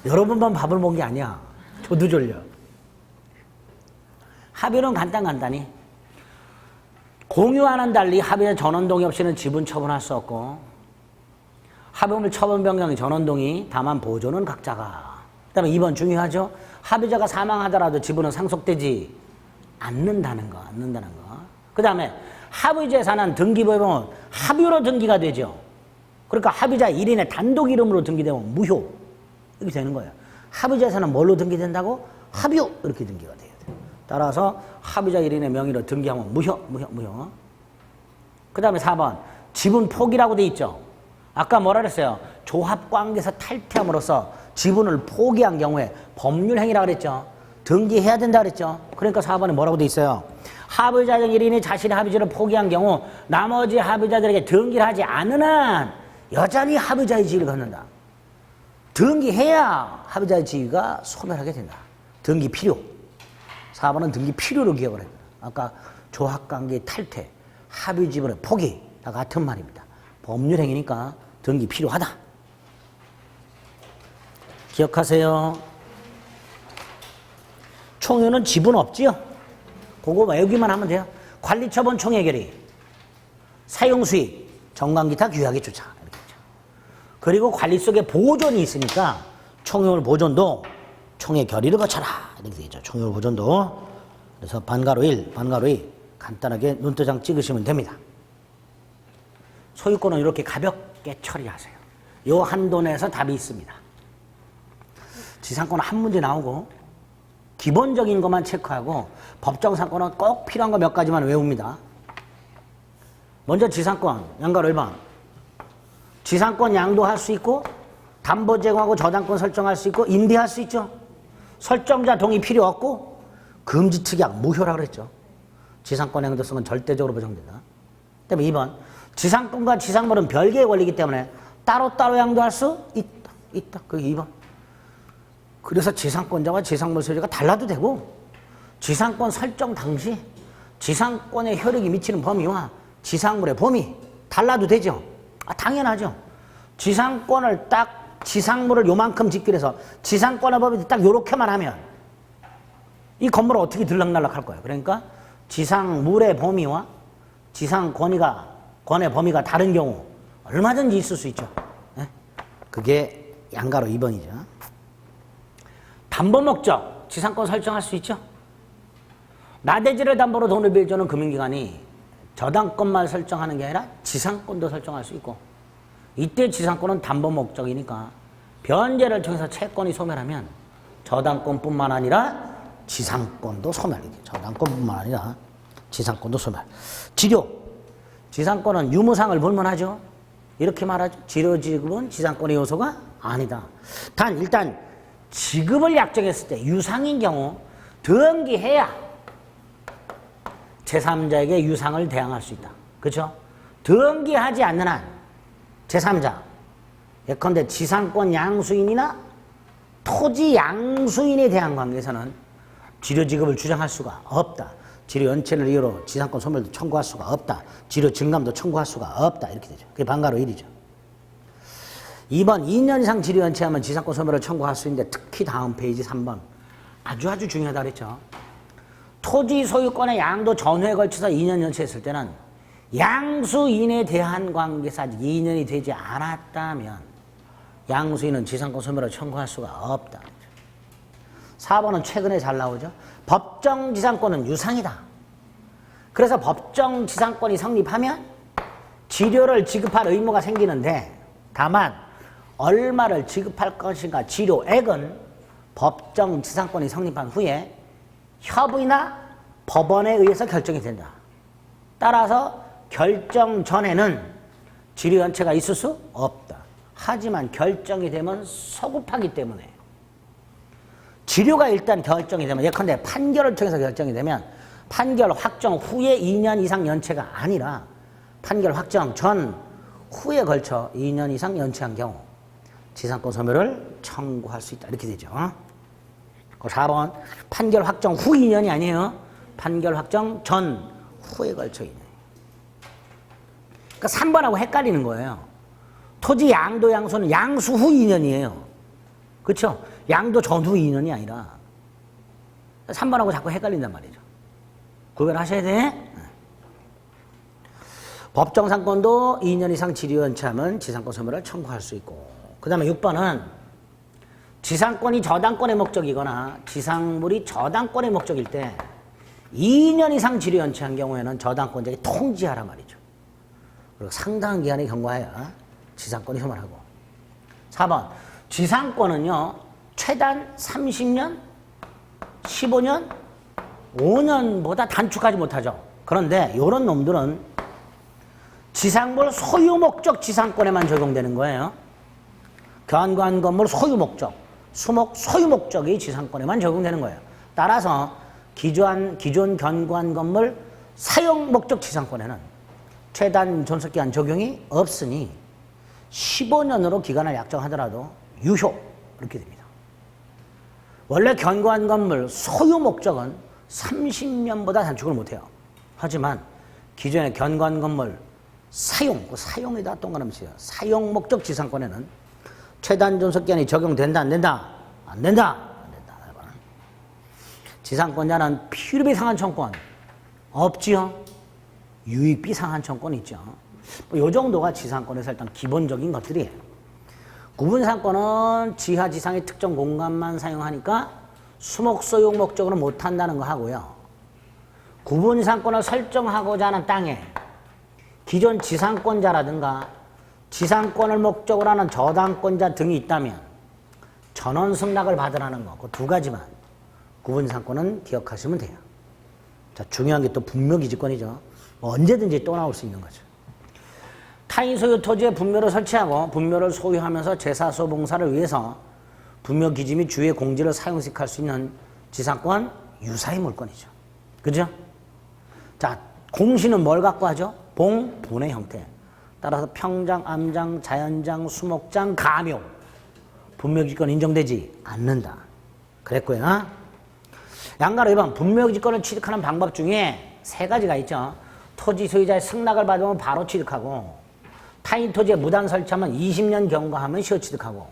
여러분만 밥을 먹은 게 아니야. 저도 졸려. 합의는 간단히 공유와는 달리 합의는 전원동의 없이는 지분 처분할 수 없고 합의물 처분 변경의 전원동의 다만 보존은 각자가. 그 다음에 2번 중요하죠. 합의자가 사망하더라도 지분은 상속되지 않는다는 거. 그 다음에 합의 재산은 등기부에 보면 합의로 등기가 되죠. 그러니까 합의자 1인의 단독 이름으로 등기되면 무효. 이렇게 되는 거예요. 합의 재산은 뭘로 등기된다고? 합의로 이렇게 등기가 돼요. 따라서 합의자 1인의 명의로 등기하면 무효. 그 다음에 4번 지분 포기라고 돼 있죠. 아까 뭐라 그랬어요? 조합관계에서 탈퇴함으로써 지분을 포기한 경우에 법률행위라고 그랬죠. 등기해야 된다 그랬죠. 그러니까 4번에 뭐라고 돼 있어요? 합의자 중 1인이 자신의 합의지를 포기한 경우 나머지 합의자들에게 등기를 하지 않는 한 여전히 합의자의 지위를 갖는다. 등기해야 합의자의 지위가 소멸하게 된다. 등기 필요. 4번은 등기 필요로 기억을 합니다. 아까 조합관계 탈퇴, 합의 지분의 포기 다 같은 말입니다. 법률행위니까 등기 필요하다. 기억하세요. 총유는 지분 없지요. 그거 외우기만 하면 돼요. 관리처분 총회결의, 사용수익, 정관기타 규약의 주차. 이렇게 있죠. 그리고 관리 속에 보존이 있으니까 총유물 보존도 총회 결의를 거쳐라. 이렇게 되어 있죠. 총유물 보존도. 그래서 반가로 1, 반가로 2 간단하게 눈도장 찍으시면 됩니다. 소유권은 이렇게 가볍게 처리하세요. 요 한도 내에서 답이 있습니다. 지상권은 한 문제 나오고 기본적인 것만 체크하고 법정상권은 꼭 필요한 거 몇 가지만 외웁니다. 먼저 지상권, 양가로 1번. 지상권 양도할 수 있고 담보 제공하고 저당권 설정할 수 있고 임대할 수 있죠. 설정자 동의 필요 없고 금지특약 무효라고 그랬죠. 지상권 행도성은 절대적으로 보장된다. 그다음에 2번. 지상권과 지상물은 별개의 권리이기 때문에 따로따로 양도할 수 있다. 그게 2번. 그래서 지상권자와 지상물 소유자가 달라도 되고 지상권 설정 당시 지상권의 효력이 미치는 범위와 지상물의 범위 달라도 되죠. 당연하죠. 지상권을 딱 지상물을 요만큼 짓기로 해서 지상권의 범위 딱 요렇게만 하면 이 건물을 어떻게 들락날락 할 거예요. 그러니까 지상물의 범위와 지상권의 범위가 다른 경우 얼마든지 있을 수 있죠. 네? 그게 양가로 2번이죠. 담보 목적, 지상권 설정할 수 있죠. 나대지를 담보로 돈을 빌려주는 금융기관이 저당권만 설정하는 게 아니라 지상권도 설정할 수 있고, 이때 지상권은 담보 목적이니까 변제를 통해서 채권이 소멸하면 저당권뿐만 아니라 지상권도 소멸이죠. 저당권뿐만 아니라 지상권도 소멸. 지료, 지상권은 유무상을 불문하죠. 이렇게 말하죠. 지료지급은 지상권의 요소가 아니다. 단 일단 지급을 약정했을 때 유상인 경우 등기해야 제3자에게 유상을 대항할 수 있다. 그렇죠? 등기하지 않는 한 제3자, 예컨대 지상권 양수인이나 토지 양수인에 대한 관계에서는 지료 지급을 주장할 수가 없다. 지료 연체를 이유로 지상권 소멸도 청구할 수가 없다. 지료 증감도 청구할 수가 없다. 이렇게 되죠. 그게 반가로 1이죠. 2번 2년 이상 지료 연체하면 지상권 소멸을 청구할 수 있는데, 특히 다음 페이지 3번 아주 중요하다 그랬죠. 토지 소유권의 양도 전후에 걸쳐서 2년 연체했을 때는 양수인에 대한 관계에서 아직 2년이 되지 않았다면 양수인은 지상권 소멸을 청구할 수가 없다. 4번은 최근에 잘 나오죠. 법정 지상권은 유상이다. 그래서 법정 지상권이 성립하면 지료를 지급할 의무가 생기는데, 다만 얼마를 지급할 것인가 지료액은 법정 지상권이 성립한 후에 협의나 법원에 의해서 결정이 된다. 따라서 결정 전에는 지료 연체가 있을 수 없다. 하지만 결정이 되면 서급하기 때문에, 지료가 일단 결정이 되면, 예컨대 판결을 통해서 결정이 되면 판결 확정 후에 2년 이상 연체가 아니라 판결 확정 전 후에 걸쳐 2년 이상 연체한 경우 지상권 소멸을 청구할 수 있다. 이렇게 되죠. 4번 판결 확정 후 2년이 아니에요. 판결 확정 전 후에 걸쳐 2년. 그러니까 3번하고 헷갈리는 거예요. 토지 양도 양수는 양수 후 2년이에요. 그렇죠? 양도 전후 2년이 아니라 3번하고 자꾸 헷갈린단 말이죠. 구별하셔야 돼. 법정상권도 2년 이상 지료 연체하면 지상권 소멸을 청구할 수 있고, 그 다음에 6번은 지상권이 저당권의 목적이거나 지상물이 저당권의 목적일 때 2년 이상 지료 연체한 경우에는 저당권자에게 통지하라 말이죠. 그리고 상당한 기간에 경과하여 지상권이 소멸하고. 4번 지상권은요 최단 30년, 15년, 5년보다 단축하지 못하죠. 그런데 이런 놈들은 지상물 소유 목적 지상권에만 적용되는 거예요. 견고한 건물 소유 목적, 수목 소유 목적이 지상권에만 적용되는 거예요. 따라서 기존 견고한 건물 사용 목적 지상권에는 최단 존속기간 적용이 없으니 15년으로 기간을 약정하더라도 유효, 이렇게 됩니다. 원래 견고한 건물 소유 목적은 30년보다 단축을 못해요. 하지만 기존의 견고한 건물 사용에다 동그라미 쳐요. 사용 목적 지상권에는 최단 존속기간이 적용된다, 안 된다? 안 된다. 안 된다. 지상권자는 필요비 상한 청권 없지요. 유익비 상한 청권 있죠. 이 정도가 지상권에서 일단 기본적인 것들이에요. 구분상권은 지하 지상의 특정 공간만 사용하니까 수목 소유 목적으로 못한다는 거 하고요. 구분상권을 설정하고자 하는 땅에 기존 지상권자라든가 지상권을 목적으로 하는 저당권자 등이 있다면 전원 승낙을 받으라는 거, 그 두 가지만 구분상권은 기억하시면 돼요. 자, 중요한 게 또 분묘기지권이죠. 언제든지 또 나올 수 있는 거죠. 타인 소유 토지에 분묘를 설치하고 분묘를 소유하면서 제사소봉사를 위해서 분묘기지 및 주의 공지를 사용식할 수 있는 지상권 유사의 물권이죠. 그죠? 자, 공시는 뭘 갖고 하죠? 봉, 분의 형태. 따라서 평장, 암장, 자연장, 수목장, 가묘. 분묘기지권 인정되지 않는다. 그랬고요. 양가로 1번 분묘기지권을 취득하는 방법 중에 세 가지가 있죠. 토지 소유자의 승낙을 받으면 바로 취득하고, 타인 토지에 무단 설치하면 20년 경과하면 시효 취득하고,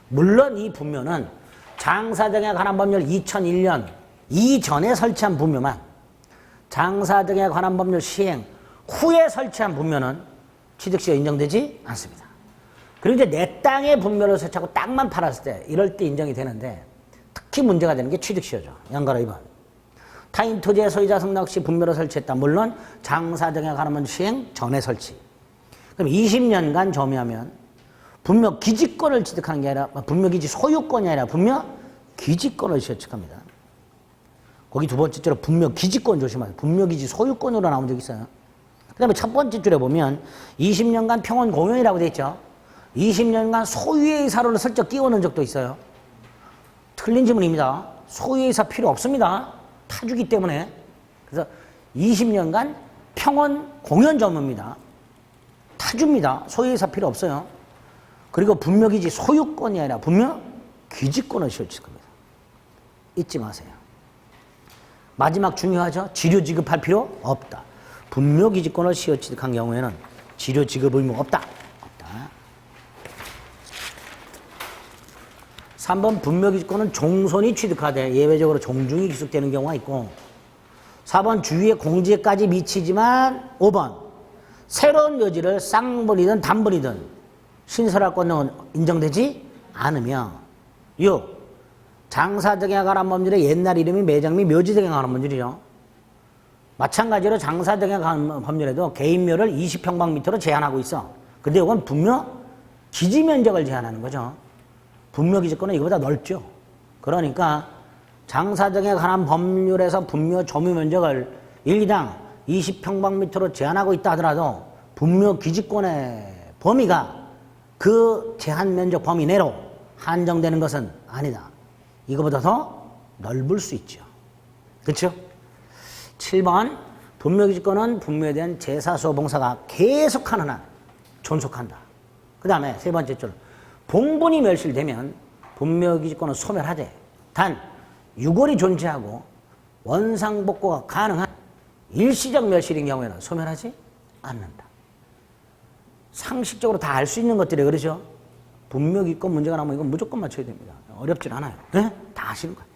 물론 이 분묘는 장사 등에 관한 법률 2001년 이전에 설치한 분묘만 장사 등에 관한 법률 시행 후에 설치한 분묘는 취득시효 인정되지 않습니다. 그리고 이제 내 땅에 분묘를 설치하고 땅만 팔았을 때 이럴 때 인정이 되는데 특히 문제가 되는 게 취득시효죠. 양가로 2번. 타인 토지의 소유자 승낙 시 분묘를 설치했다. 물론 장사 등에 관한 법률 시행 전에 설치. 그럼 20년간 점유하면 분묘 기지권을 취득하는 게 아니라 분묘 기지 소유권이 아니라 분묘 기지권을 취득합니다. 거기 두 번째 줄에 분묘 기지권 조심하세요. 분묘 기지 소유권으로 나온 적 있어요. 그 다음에 첫 번째 줄에 보면 20년간 평원 공용이라고 돼 있죠. 20년간 소유의 사로를 슬쩍 끼워넣은 적도 있어요. 틀린 질문입니다. 소유의 사 필요 없습니다. 타주기 때문에. 그래서 20년간 평원 공연 점유입니다. 타주입니다. 소유의 사 필요 없어요. 그리고 분묘 기지 소유권이 아니라 분묘 기지권을 실질 겁니다. 잊지 마세요. 마지막 중요하죠. 지료 지급할 필요 없다. 분묘 기지권을 시효 취득한 경우에는 지료 지급 의무 없다. 3번 분묘 기지권은 종손이 취득하되 예외적으로 종중이 기속되는 경우가 있고 4번 주위의 공지에까지 미치지만 5번 새로운 묘지를 쌍분이든 단분이든 신설할 권은 인정되지 않으며 6. 장사 등에 관한 법률의 옛날 이름이 매장 및 묘지 등에 관한 법률이죠. 마찬가지로 장사 등에 관한 법률에도 개인묘를 20평방미터로 제한하고 있어. 근데 이건 분묘 기지 면적을 제한하는 거죠. 분묘 기지권은 이거보다 넓죠. 그러니까 장사 등에 관한 법률에서 분묘 점유 면적을 1기당 20평방미터로 제한하고 있다 하더라도 분묘 기지권의 범위가 그 제한 면적 범위 내로 한정되는 것은 아니다. 이거보다 더 넓을 수 있죠. 그렇죠? 7번 분묘기지권은 분묘에 대한 제사수호 봉사가 계속하는 한 존속한다. 그 다음에 세 번째 줄 봉분이 멸실되면 분묘기지권은 소멸하되 단 유골이 존재하고 원상복구가 가능한 일시적 멸실인 경우에는 소멸하지 않는다. 상식적으로 다 알 수 있는 것들이 그러죠. 분묘기권 문제가 나오면 이건 무조건 맞춰야 됩니다. 어렵진 않아요. 네? 다 아시는 거예요.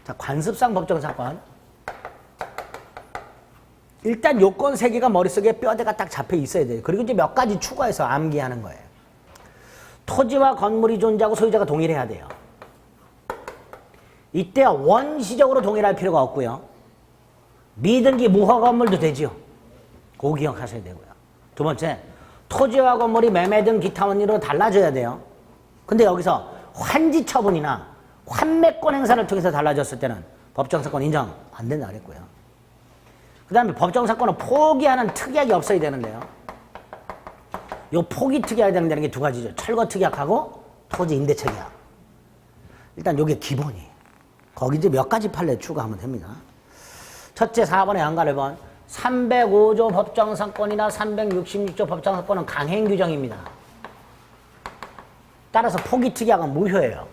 자, 관습상 법정 사건. 일단 요건 3개가 머릿속에 뼈대가 딱 잡혀 있어야 돼요. 그리고 이제 몇 가지 추가해서 암기하는 거예요. 토지와 건물이 존재하고 소유자가 동일해야 돼요. 이때 원시적으로 동일할 필요가 없고요. 미등기 무허 건물도 되죠. 그거 기억하셔야 되고요. 두 번째, 토지와 건물이 매매 등 기타 원리로 달라져야 돼요. 근데 여기서 환지 처분이나 환매권 행사를 통해서 달라졌을 때는 법정사건 인정 안 된다 그랬고요. 그 다음에 법정사건을 포기하는 특약이 없어야 되는데요. 요 포기 특약이 되는 게 두 가지죠. 철거 특약하고 토지 임대 특약. 일단 요게 기본이에요. 거기 이제 몇 가지 판례 추가하면 됩니다. 첫째 4번의 양가 1번 305조 법정사건이나 366조 법정사건은 강행 규정입니다. 따라서 포기 특약은 무효예요.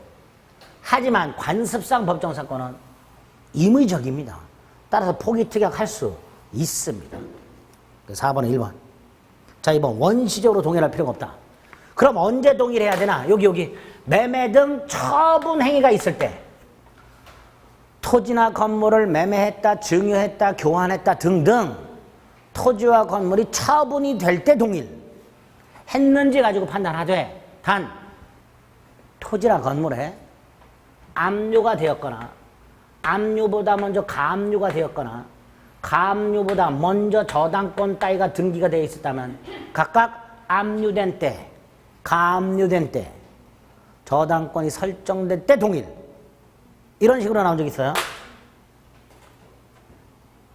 하지만 관습상 법정사건은 임의적입니다. 따라서 포기 특약할 수 있습니다. 4번에 1번. 자, 2번 원시적으로 동일할 필요가 없다. 그럼 언제 동일해야 되나? 여기 매매 등 처분 행위가 있을 때 토지나 건물을 매매했다, 증여했다, 교환했다 등등 토지와 건물이 처분이 될 때 동일 했는지 가지고 판단하되 단 토지나 건물에 압류가 되었거나 압류보다 먼저 가압류가 되었거나 가압류보다 먼저 저당권 따위가 등기가 되어 있었다면 각각 압류된 때, 가압류된 때, 저당권이 설정된 때 동일. 이런 식으로 나온 적 있어요.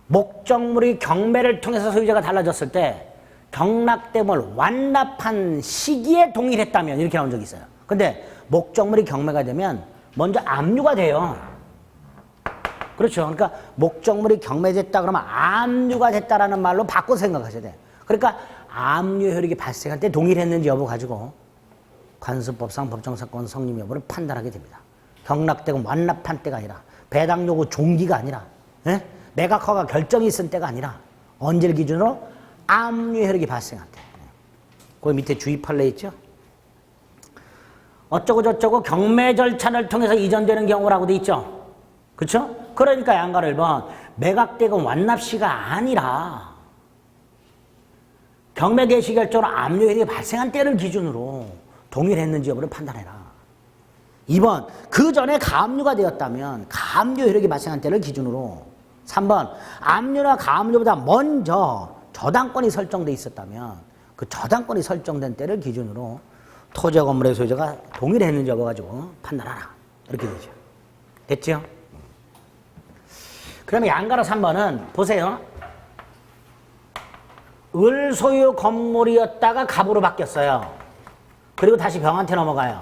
목적물이 경매를 통해서 소유자가 달라졌을 때 경락대물 완납한 시기에 동일했다면 이렇게 나온 적이 있어요. 근데 목적물이 경매가 되면 먼저 압류가 돼요. 그렇죠. 그러니까 목적물이 경매됐다 그러면 압류가 됐다라는 말로 바꿔 생각하셔야 돼요. 그러니까 압류 효력이 발생할 때 동일했는지 여부 가지고 관습법상 법정사건 성립 여부를 판단하게 됩니다. 경락되고 완납한 때가 아니라 배당 요구 종기가 아니라 매각허가 결정이 있은 때가 아니라 언제를 기준으로 압류 효력이 발생한 때. 그 밑에 주의 판례 있죠. 어쩌고 저쩌고 경매 절차를 통해서 이전되는 경우라고 돼 있죠. 그렇죠? 그러니까 양가 1번 매각대금 완납시가 아니라 경매 개시 결정으로 압류혈이 발생한 때를 기준으로 동일했는지 여부를 판단해라. 2번, 그 전에 가압류가 되었다면 가압류 효력이 발생한 때를 기준으로. 3번, 압류나 가압류보다 먼저 저당권이 설정돼 있었다면 그 저당권이 설정된 때를 기준으로 토지와 건물의 소유자가 동일했는지 여부 가지고 판단하라. 이렇게 되죠. 됐죠? 그러면 양가로 3번은 보세요. 을 소유 건물이었다가 갑으로 바뀌었어요. 그리고 다시 병한테 넘어가요.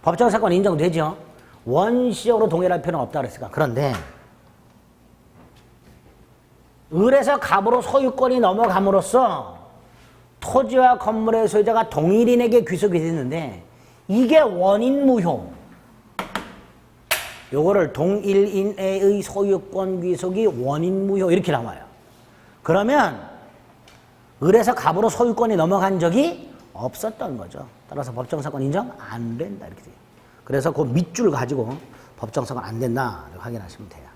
법정 사건 인정되죠? 원시적으로 동일할 필요는 없다 그랬으니까. 그런데 을에서 갑으로 소유권이 넘어감으로써 토지와 건물의 소유자가 동일인에게 귀속이 됐는데 이게 원인무효. 요거를 동일인의 소유권 귀속이 원인무효 이렇게 나와요. 그러면 을에서 갑으로 소유권이 넘어간 적이 없었던 거죠. 따라서 법정사건 인정 안 된다 이렇게 돼요. 그래서 그 밑줄 가지고 법정사건 안 된다 확인하시면 돼요.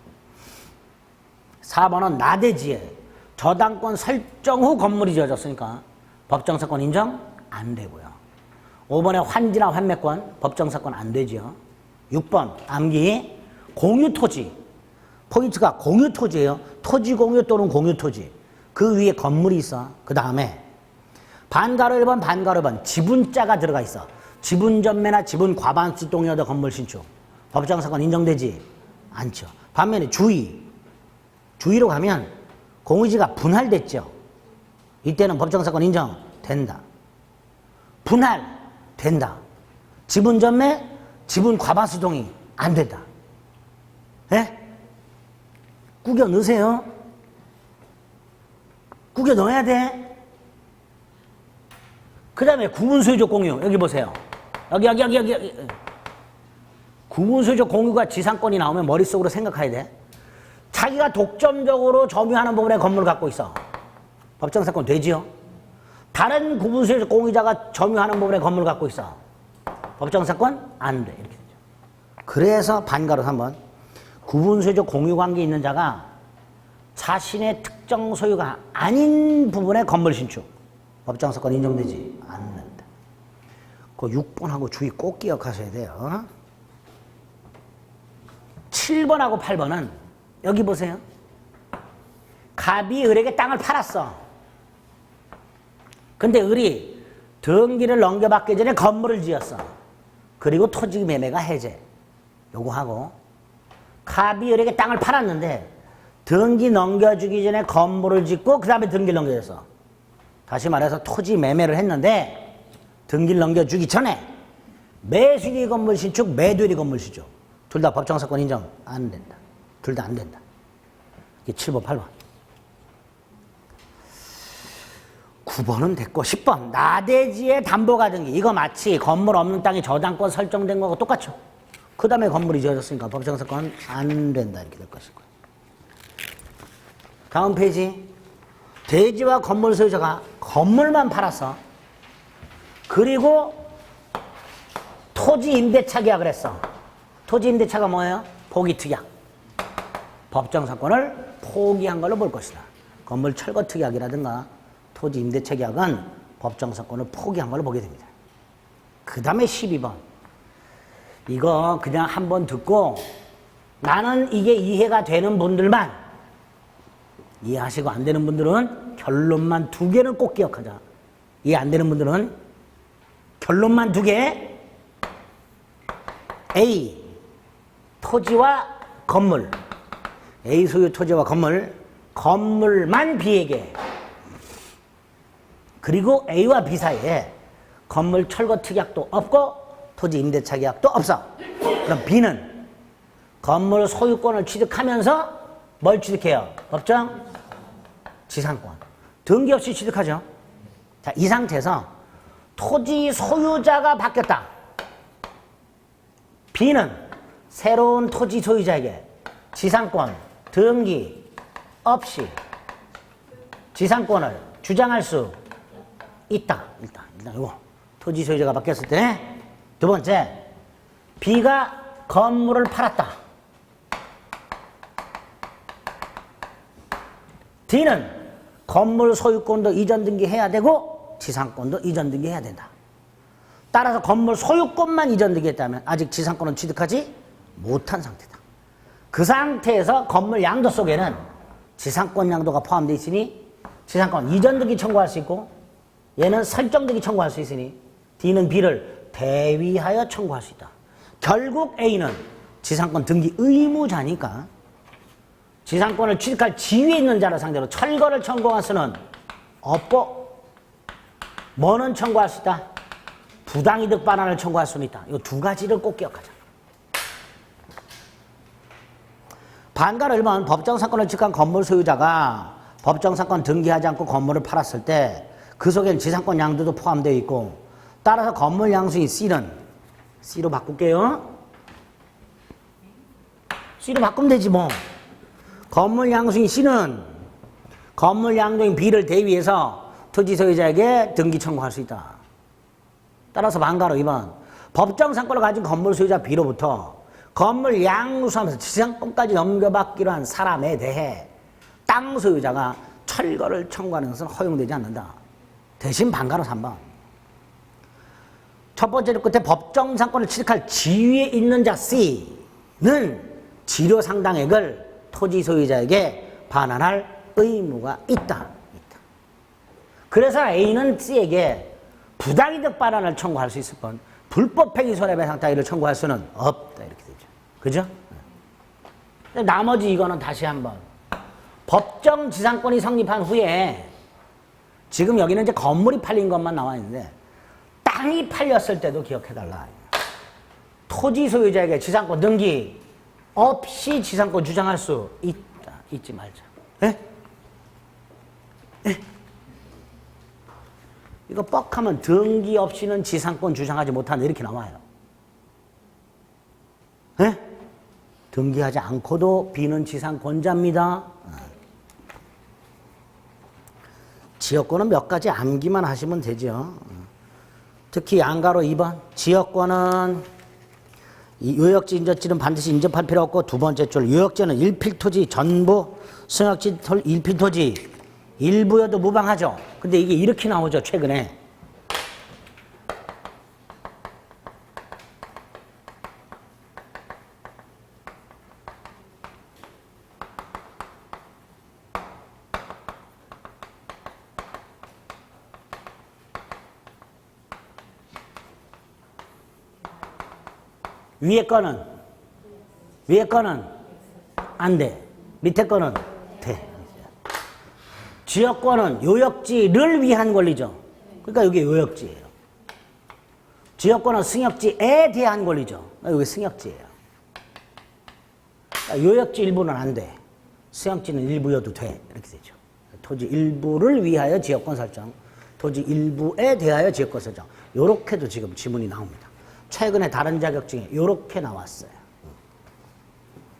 4번은 나대지에 저당권 설정 후 건물이 지어졌으니까 법정사건 인정 안 되고요. 5번에 환지나 환매권 법정사건 안 되죠. 6번 암기 공유토지. 포인트가 공유토지예요. 토지공유 또는 공유토지. 그 위에 건물이 있어. 그 다음에 반가로 1번 반가로 1번 지분자가 들어가 있어. 지분 전매나 지분 과반수 동의하다 건물 신축. 법정사건 인정되지 않죠. 반면에 주의로 가면 공유지가 분할됐죠. 이때는 법정사건 인정된다. 분할된다. 지분 전매, 지분 과반수 동의 안 된다. 예? 꾸겨 넣으세요. 꾸겨 넣어야 돼. 그 다음에 구분소유적 공유. 여기 보세요. 여기. 구분소유적 공유가 지상권이 나오면 머릿속으로 생각해야 돼. 자기가 독점적으로 점유하는 부분에 건물을 갖고 있어. 법정사건 되지요? 다른 구분소유적 공유자가 점유하는 부분에 건물을 갖고 있어. 법정사건 안 돼. 이렇게 되죠. 그래서 반가로 3번. 구분소유적 공유관계 있는 자가 자신의 특정 소유가 아닌 부분에 건물 신축. 법정사건 인정되지 않는다. 그 6번하고 주의 꼭 기억하셔야 돼요. 7번하고 8번은 여기 보세요. 갑이 을에게 땅을 팔았어. 근데 을이 등기를 넘겨받기 전에 건물을 지었어. 그리고 토지 매매가 해제. 요거하고 갑이 을에게 땅을 팔았는데 등기 넘겨주기 전에 건물을 짓고 그 다음에 등기를 넘겨줬어. 다시 말해서 토지 매매를 했는데 등기를 넘겨주기 전에 매수인이 건물 신축, 매도인이 건물 신축. 둘 다 법정사건 인정 안 된다. 둘 다 안 된다. 이게 7번, 8번. 9번은 됐고 10번. 나대지의 담보가 등기. 이거 마치 건물 없는 땅에 저당권 설정된 거하고 똑같죠. 그 다음에 건물이 지어졌으니까 법정사건 안 된다. 이렇게 될 것이고. 다음 페이지. 대지와 건물 소유자가 건물만 팔았어. 그리고 토지 임대차 계약을 했어. 토지 임대차가 뭐예요? 포기특약. 법정사건을 포기한 걸로 볼 것이다. 건물 철거 특약이라든가 토지 임대차 계약은 법정사건을 포기한 걸로 보게 됩니다. 그 다음에 12번. 이거 그냥 한번 듣고 나는 이게 이해가 되는 분들만 이해하시고 안 되는 분들은 결론만 2개는 꼭 기억하자. 이해 안 되는 분들은 결론만 2개. A. 토지와 건물. A 소유 토지와 건물. 건물만 B에게. 그리고 A와 B 사이에 건물 철거 특약도 없고 토지 임대차 계약도 없어. 그럼 B는 건물 소유권을 취득하면서 뭘 취득해요? 법정 지상권. 등기 없이 취득하죠. 자, 이 상태에서 토지 소유자가 바뀌었다. B는 새로운 토지 소유자에게 지상권, 등기 없이 지상권을 주장할 수 있다. 일단 이거 토지 소유자가 바뀌었을 때 두 번째, B가 건물을 팔았다. D는 건물 소유권도 이전 등기해야 되고 지상권도 이전 등기해야 된다. 따라서 건물 소유권만 이전 등기했다면 아직 지상권은 취득하지 못한 상태다. 그 상태에서 건물 양도 속에는 지상권 양도가 포함되어 있으니 지상권 이전 등기 청구할 수 있고 얘는 설정 등기 청구할 수 있으니 D는 B를 대위하여 청구할 수 있다. 결국 A는 지상권 등기 의무자니까 지상권을 취득할 지위에 있는 자를 상대로 철거를 청구할 수는 없고 뭐는 청구할 수 있다? 부당이득 반환을 청구할 수는 있다. 이 두 가지를 꼭 기억하자. 반가로 1번 법정상권을 취득한 건물 소유자가 법정상권 등기하지 않고 건물을 팔았을 때 그 속엔 지상권 양도도 포함되어 있고 따라서 건물 양수인 C는 C로 바꿀게요. C로 바꾸면 되지 뭐. 건물 양수인 C는 건물 양도인 B를 대위해서 토지 소유자에게 등기 청구할 수 있다. 따라서 반가로 2번 법정상권을 가진 건물 소유자 B로부터 건물 양수하면서 지상권까지 넘겨받기로 한 사람에 대해 땅 소유자가 철거를 청구하는 것은 허용되지 않는다. 대신 반가로 3번 첫 번째 줄 끝에 법정상권을 취득할 지위에 있는 자 C는 지료 상당액을 토지 소유자에게 반환할 의무가 있다. 그래서 A는 C에게 부당이득 반환을 청구할 수 있을 뿐 불법 행위 손해배상 따위를 청구할 수는 없다. 이렇게 되죠. 그죠? 나머지 이거는 다시 한번 법정 지상권이 성립한 후에 지금 여기는 이제 건물이 팔린 것만 나와 있는데 땅이 팔렸을 때도 기억해달라. 토지 소유자에게 지상권 등기 없이 지상권 주장할 수 있다. 잊지 말자. 에? 에? 이거 뻑하면 등기 없이는 지상권 주장하지 못한다. 이렇게 나와요. 에? 등기하지 않고도 B는 지상권자입니다. 지역권은 몇 가지 암기만 하시면 되죠. 특히 양가로 2번 지역권은 요역지 인접지는 반드시 인접할 필요 없고 두 번째 줄 요역지는 일필토지 전부 승역지 일필토지 일부여도 무방하죠. 근데 이게 이렇게 나오죠. 최근에. 위에 거는 안 돼. 밑에 거는 돼. 지역권은 요역지를 위한 권리죠. 그러니까 이게 요역지예요. 지역권은 승역지에 대한 권리죠. 여기 승역지예요. 그러니까 요역지 일부는 안 돼. 승역지는 일부여도 돼. 이렇게 되죠. 토지 일부를 위하여 지역권 설정, 토지 일부에 대하여 지역권 설정. 요렇게도 지금 지문이 나옵니다. 최근에 다른 자격증에 요렇게 나왔어요.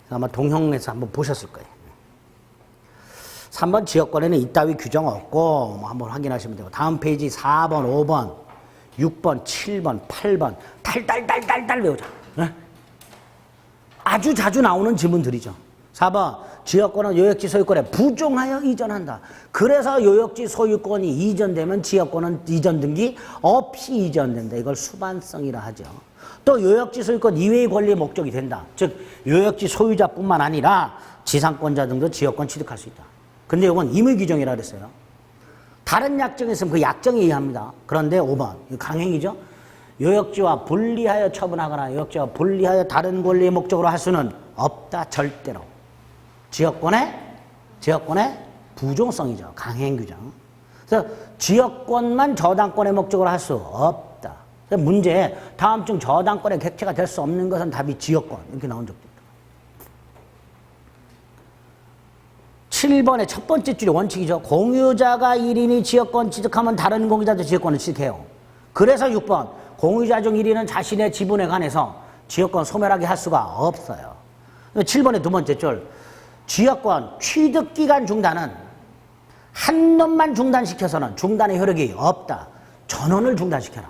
아마 동형에서 한번 보셨을 거예요. 3번 지역권에는 이따위 규정 없고 뭐 한번 확인하시면 되고 다음 페이지 4번, 5번, 6번, 7번, 8번 달달달달달 외우자. 네? 아주 자주 나오는 지문들이죠. 4번 지역권은 요역지 소유권에 부종하여 이전한다. 그래서 요역지 소유권이 이전되면 지역권은 이전 등기 없이 이전된다. 이걸 수반성이라 하죠. 또 요역지 소유권 이외의 권리의 목적이 된다. 즉 요역지 소유자뿐만 아니라 지상권자 등도 지역권 취득할 수 있다. 근데 이건 임의규정이라 그랬어요. 다른 약정이 있으면 그 약정에 의합니다. 그런데 5번 강행이죠. 요역지와 분리하여 처분하거나 요역지와 분리하여 다른 권리의 목적으로 할 수는 없다. 절대로. 지역권의 부종성이죠. 강행규정. 그래서 지역권만 저당권의 목적으로 할 수 없다. 문제 다음 중 저당권의 객체가 될 수 없는 것은 답이 지역권. 이렇게 나온 적도 있다. 7번의 첫 번째 줄이 원칙이죠. 공유자가 1인이 지역권 취득하면 다른 공유자도 지역권을 취득해요. 그래서 6번 공유자 중 1인은 자신의 지분에 관해서 지역권 소멸하게 할 수가 없어요. 7번의 두 번째 줄 지역권 취득기간 중단은 한 놈만 중단시켜서는 중단의 효력이 없다. 전원을 중단시켜라.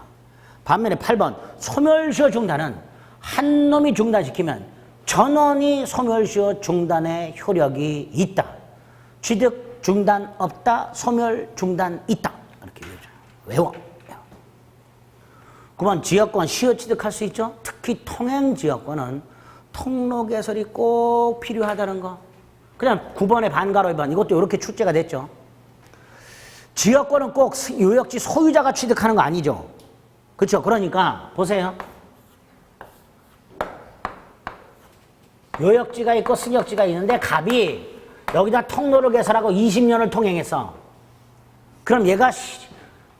반면에 8번 소멸시효 중단은 한 놈이 중단시키면 전원이 소멸시효 중단의 효력이 있다. 취득 중단 없다, 소멸 중단 있다. 이렇게 얘기해줘요. 외워. 그러면 지역권 시효 취득할 수 있죠? 특히 통행 지역권은 통로 개설이 꼭 필요하다는 거. 그냥 9번에 반가로 2번 이것도 이렇게 출제가 됐죠. 지역권은 꼭 요역지 소유자가 취득하는 거 아니죠. 그렇죠? 그러니까 보세요. 요역지가 있고 승역지가 있는데 갑이 여기다 통로를 개설하고 20년을 통행했어. 그럼 얘가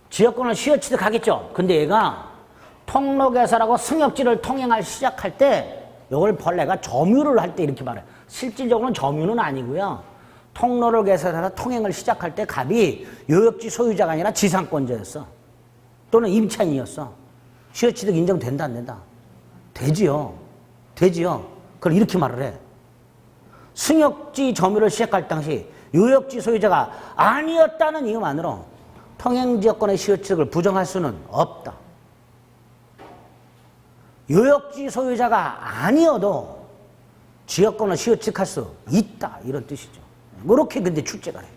지역권을 시효 취득하겠죠. 근데 얘가 통로 개설하고 승역지를 통행할 시작할 때 이걸 벌레가 점유를 할 때 이렇게 말해요. 실질적으로는 점유는 아니고요. 통로를 개설해서 통행을 시작할 때 갑이 요역지 소유자가 아니라 지상권자였어. 또는 임차인이었어. 시효 취득 인정된다 안 된다? 되지요. 되지요. 그걸 이렇게 말을 해. 승역지 점유를 시작할 당시 요역지 소유자가 아니었다는 이유만으로 통행지역권의 시효 취득을 부정할 수는 없다. 요역지 소유자가 아니어도 지역권을 시효 취득할 수 있다. 이런 뜻이죠. 그렇게 근데 출제가 해요.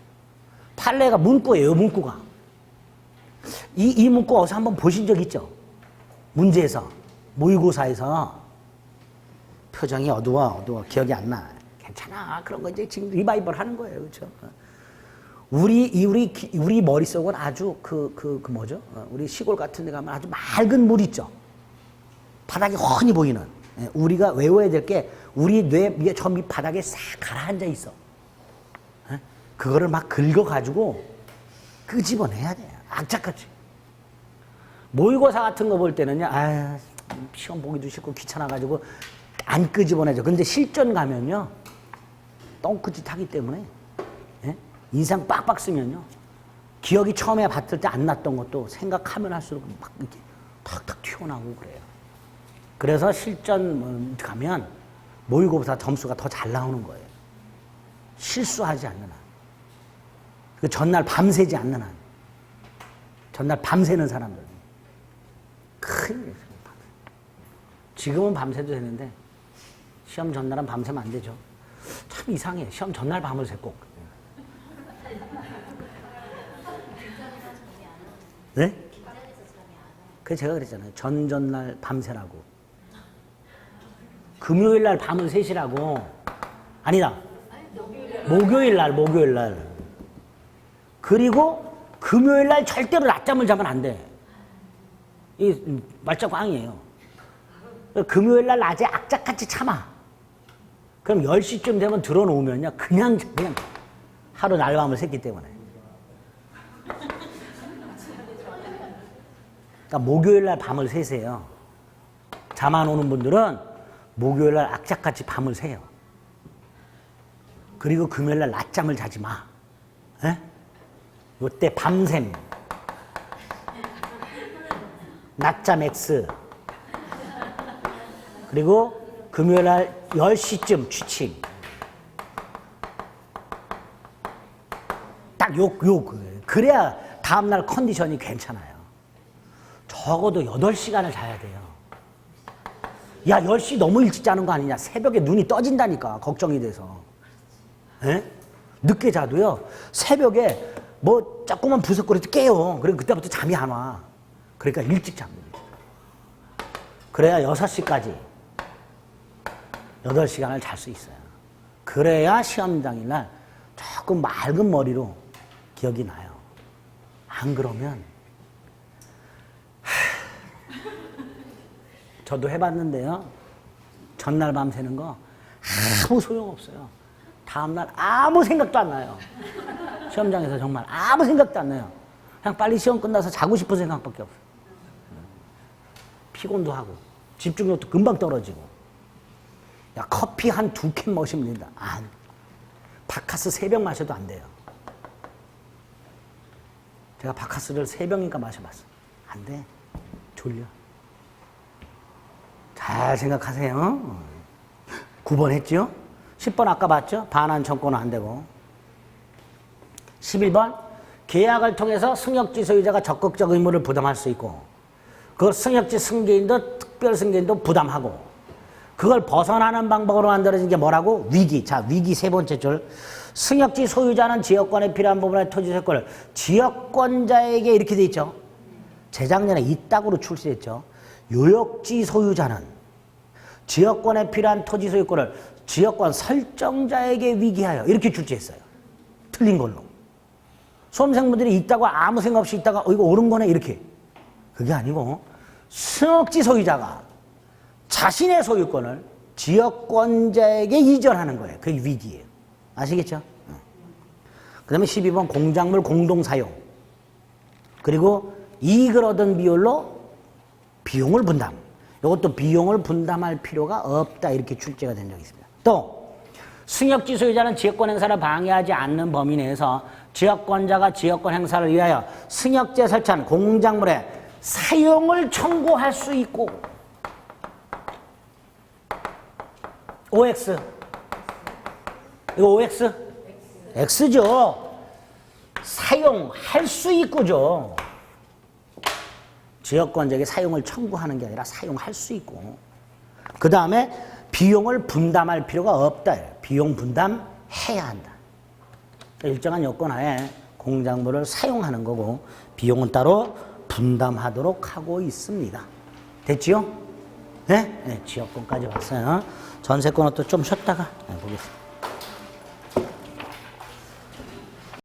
판례가 문구예요. 문구가. 이 문구 어디서 한번 보신 적 있죠? 문제에서. 모의고사에서. 표정이 어두워. 기억이 안 나. 괜찮아. 그런 거 이제 지금 리바이벌 하는 거예요. 그렇죠? 우리 머릿속은 아주 뭐죠? 우리 시골 같은 데 가면 아주 맑은 물 있죠? 바닥이 훤히 보이는. 우리가 외워야 될 게 우리 뇌 위에 저 밑 바닥에 싹 가라앉아 있어. 그거를 막 긁어가지고 끄집어내야 돼. 악착같이. 모의고사 같은 거 볼 때는요, 시험 보기도 싫고 귀찮아가지고 안 끄집어내죠. 근데 실전 가면요, 똥끝짓 하기 때문에, 인상 빡빡 쓰면요, 기억이 처음에 봤을 때 안 났던 것도 생각하면 할수록 막 이렇게 탁탁 튀어나오고 그래요. 그래서 실전 가면 모의고사 점수가 더 잘 나오는 거예요. 실수하지 않는 한. 그 전날 밤새지 않는 한. 전날 밤새는 사람들. 큰일이에요. 지금은 밤새도 되는데 시험 전날은 밤새면 안 되죠. 참 이상해. 시험 전날 밤을 새 꼭. 네? 그래서 제가 그랬잖아요. 전전날 밤새라고. 금요일날 밤을 새시라고. 아니다. 목요일날. 그리고 금요일날 절대로 낮잠을 자면 안 돼. 이 말짱꽝이에요. 금요일날 낮에 악착같이 참아. 그럼 10시쯤 되면 들어놓으면요. 그냥 하루 날밤을 샜기 때문에. 그러니까 목요일날 밤을 새세요. 잠 안 오는 분들은 목요일날 악착같이 밤을 새요. 그리고 금요일날 낮잠을 자지 마. 요때 밤샘. 낮잠 X. 그리고 금요일날 10시쯤 취침. 딱 그래야 다음날 컨디션이 괜찮아요. 적어도 8시간을 자야 돼요. 야, 10시 너무 일찍 자는 거 아니냐. 새벽에 눈이 떠진다니까. 걱정이 돼서. 늦게 자도요. 새벽에 뭐 조금만 부석거려도 깨요. 그럼 그때부터 잠이 안 와. 그러니까 일찍 잡니다. 그래야 6시까지 8시간을 잘 수 있어요. 그래야 시험 당일날 조금 맑은 머리로 기억이 나요. 안 그러면 저도 해봤는데요. 전날 밤 새는 거 아무 소용없어요. 다음날 아무 생각도 안 나요. 시험장에서 정말 아무 생각도 안 나요. 그냥 빨리 시험 끝나서 자고 싶은 생각밖에 없어요. 피곤도 하고 집중력도 금방 떨어지고. 야, 커피 한 2캔 마시면 된다. 바카스 3병 마셔도 안 돼요. 제가 바카스를 3병인가 마셔봤어요. 안 돼. 졸려. 잘 생각하세요. 9번 했죠? 10번 아까 봤죠? 반환 청구는 안 되고. 11번 계약을 통해서 승역지 소유자가 적극적 의무를 부담할 수 있고 그 승역지 승계인도 특별 승계인도 부담하고 그걸 벗어나는 방법으로 만들어진 게 뭐라고? 위기. 자, 위기 3번째 줄. 승역지 소유자는 지역권에 필요한 부분의 토지 소유권을 지역권자에게 이렇게 돼 있죠. 재작년에 이따구로 출시했죠. 요역지 소유자는 지역권에 필요한 토지 소유권을 지역권 설정자에게 위기하여 이렇게 출제했어요. 틀린 걸로. 수험생분들이 있다고 아무 생각 없이 있다가 이거 옳은 거네 이렇게. 그게 아니고 승역지 소유자가 자신의 소유권을 지역권자에게 이전하는 거예요. 그게 위기예요. 아시겠죠? 그 다음에 12번 공작물 공동사용. 그리고 이익을 얻은 비율로 비용을 분담. 이것도 비용을 분담할 필요가 없다. 이렇게 출제가 된 적이 있습니다. 또 승역지 소유자는 지역권 행사를 방해하지 않는 범위 내에서 지역권자가 지역권 행사를 위하여 승역지에 설치한 공작물의 사용을 청구할 수 있고 OX 이거 OX? X죠. 사용할 수 있고죠. 지역권자에게 사용을 청구하는 게 아니라 사용할 수 있고 그 다음에 비용을 분담할 필요가 없다. 비용 분담해야 한다. 일정한 요건 하에 공작물을 사용하는 거고 비용은 따로 분담하도록 하고 있습니다. 됐지요? 네? 네, 지역권까지 왔어요. 전세권은 또 좀 쉬었다가 보겠습니다.